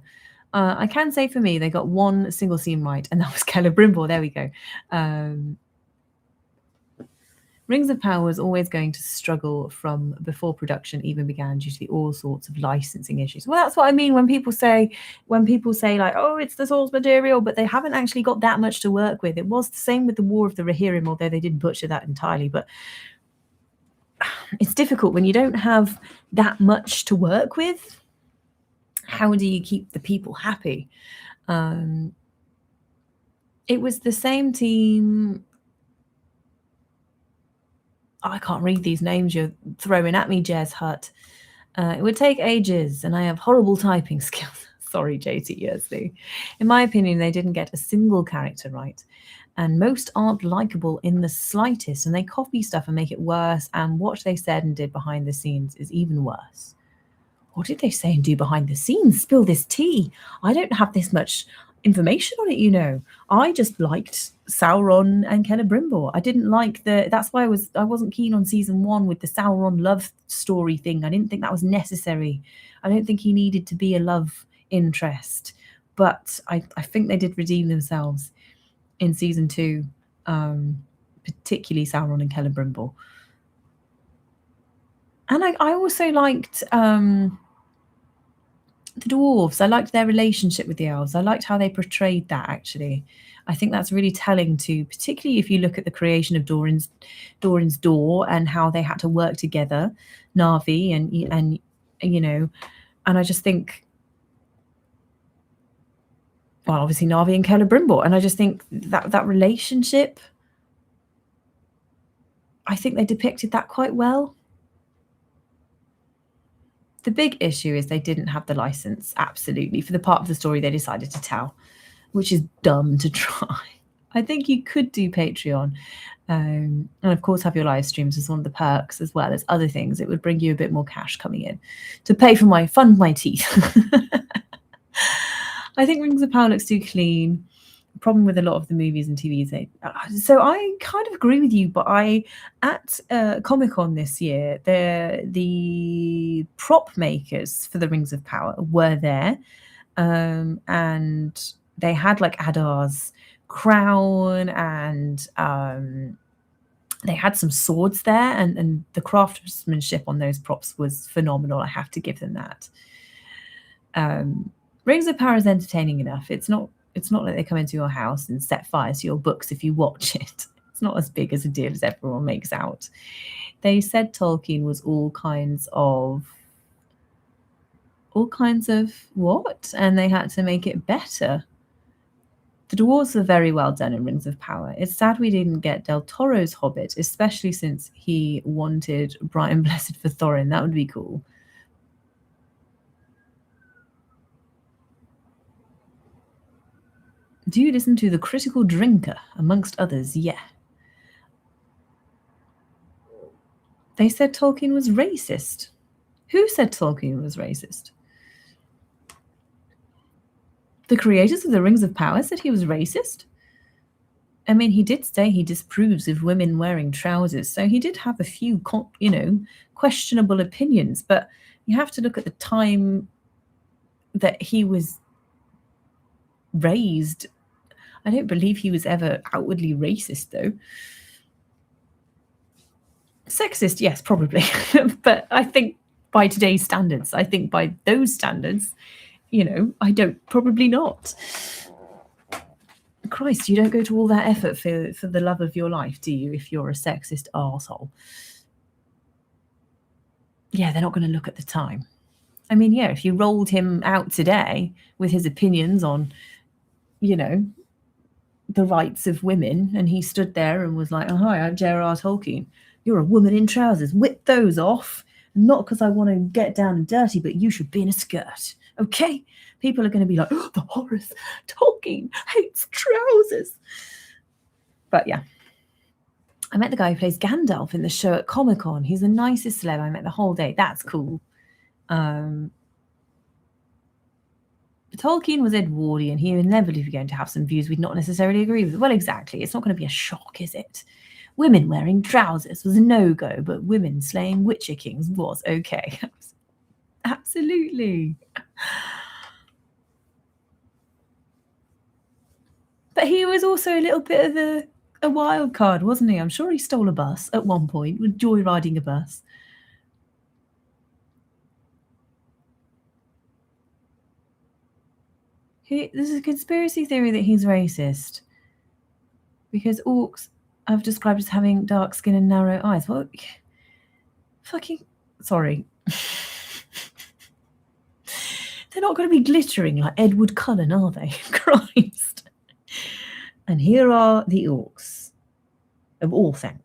I can say for me, they got one single scene right, and that was Celebrimbor. There we go. Rings of Power was always going to struggle from before production even began due to all sorts of licensing issues. Well, that's what I mean when people say like, oh, it's the source material, but they haven't actually got that much to work with. It was the same with the War of the Rohirrim, although they did butcher that entirely. But it's difficult when you don't have that much to work with. How do you keep the people happy? It was the same team. I can't read these names you're throwing at me, Jez Hutt. It would take ages, and I have horrible typing skills. Sorry, JT Yersley. In my opinion, they didn't get a single character right, and most aren't likable in the slightest, and they copy stuff and make it worse, and what they said and did behind the scenes is even worse. What did they say and do behind the scenes? Spill this tea. I don't have this much information on it, you know. I just liked Sauron and Celebrimbor. I didn't like that's why I wasn't keen on season 1 with the Sauron love story thing. I didn't think that was necessary. I don't think he needed to be a love interest. But I think they did redeem themselves in season 2, particularly Sauron and Celebrimbor. And I also liked the dwarves. I liked their relationship with the elves. I liked how they portrayed that, actually. I think that's really telling too, particularly if you look at the creation of Doran's Door and how they had to work together, Na'vi and you know, and I just think, well, obviously Na'vi and Celebrimbor, and I just think that relationship, I think they depicted that quite well. The big issue is they didn't have the license, absolutely, for the part of the story they decided to tell, which is dumb to try. I think you could do Patreon. And of course, have your live streams as one of the perks, as well as other things. It would bring you a bit more cash coming in to pay for fund my teeth. I think Rings of Power looks too clean. Problem with a lot of the movies and TVs. So I kind of agree with you, but at Comic-Con this year, the prop makers for the Rings of Power were there, and they had like Adar's crown, and they had some swords there, and the craftsmanship on those props was phenomenal. I have to give them that. Rings of Power is entertaining enough. It's not like they come into your house and set fire to your books if you watch it. It's not as big as a deal as everyone makes out. They said Tolkien was all kinds of what? And they had to make it better. The dwarves are very well done in Rings of Power. It's sad we didn't get Del Toro's Hobbit, especially since he wanted Brian Blessed for Thorin. That would be cool. Do you listen to The Critical Drinker, amongst others? Yeah. They said Tolkien was racist. Who said Tolkien was racist? The creators of the Rings of Power said he was racist? I mean, he did say he disapproves of women wearing trousers, so he did have a few, questionable opinions, but you have to look at the time that he was raised. I don't believe he was ever outwardly racist, though. Sexist, yes, probably. But I think by today's standards, by those standards, I don't, probably not. Christ, you don't go to all that effort for the love of your life, do you, if you're a sexist arsehole? Yeah, they're not going to look at the time. I mean, yeah, if you rolled him out today with his opinions on, the rights of women, and he stood there and was like, oh, hi, I'm J.R.R. Tolkien. You're a woman in trousers. Whip those off. Not because I want to get down and dirty, but you should be in a skirt. Okay? People are going to be like, oh, the horrors. Tolkien hates trousers. But yeah. I met the guy who plays Gandalf in the show at Comic-Con. He's the nicest celeb I met the whole day. That's cool. Tolkien was Edwardian. He was inevitably going to have some views we'd not necessarily agree with. Well, exactly. It's not going to be a shock, is it? Women wearing trousers was a no-go, but women slaying Witcher Kings was okay. Absolutely. But he was also a little bit of a wild card, wasn't he? I'm sure he stole a bus at one point, with joyriding a bus. There's a conspiracy theory that he's racist because orcs I've described as having dark skin and narrow eyes. Well, fucking sorry. They're not going to be glittering like Edward Cullen, are they? Christ. And here are the orcs of Orthanc.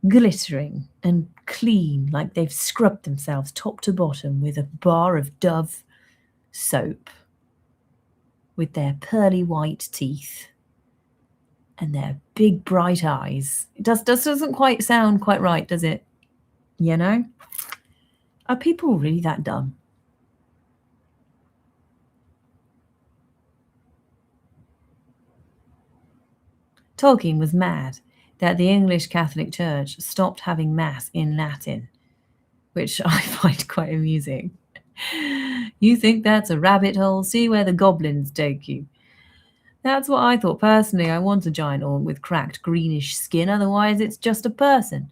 Glittering and clean, like they've scrubbed themselves top to bottom with a bar of Dove soap, with their pearly white teeth and their big bright eyes. It doesn't quite sound quite right, does it? Are people really that dumb? Tolkien was mad that the English Catholic Church stopped having Mass in Latin, which I find quite amusing. You think that's a rabbit hole? See where the goblins take you. That's what I thought personally. I want a giant orc with cracked greenish skin, otherwise it's just a person.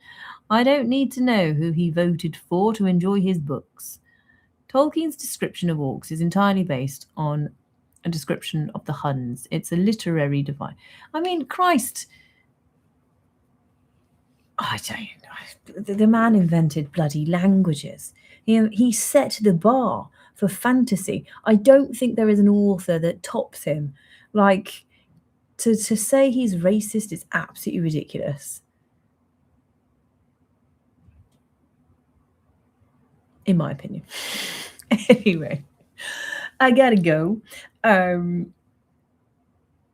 I don't need to know who he voted for to enjoy his books. Tolkien's description of orcs is entirely based on a description of the Huns. It's a literary device. I mean, Christ. I don't know. The man invented bloody languages. He set the bar for fantasy. I don't think there is an author that tops him. Like, to say he's racist is absolutely ridiculous. In my opinion. Anyway, I gotta go.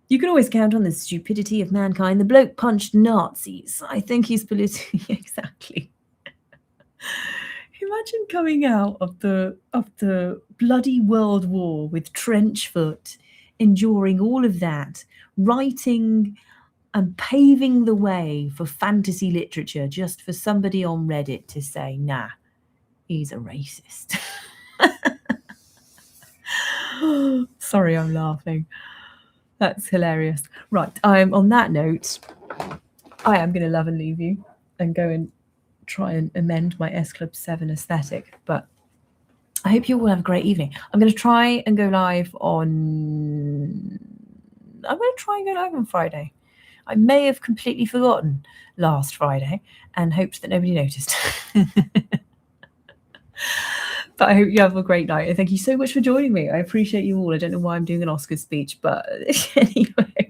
You can always count on the stupidity of mankind. The bloke punched Nazis. I think he's politically exactly. Imagine coming out of the bloody World War with trench foot, enduring all of that, writing and paving the way for fantasy literature just for somebody on Reddit to say, nah, he's a racist. Sorry, I'm laughing. That's hilarious. Right, on that note, I am going to love and leave you and go and try and amend my S Club 7 aesthetic. But I hope you all have a great evening. I'm going to try and go live on... I'm going to try and go live on Friday. I may have completely forgotten last Friday and hoped that nobody noticed. But I hope you have a great night. And thank you so much for joining me. I appreciate you all. I don't know why I'm doing an Oscars speech, but anyway.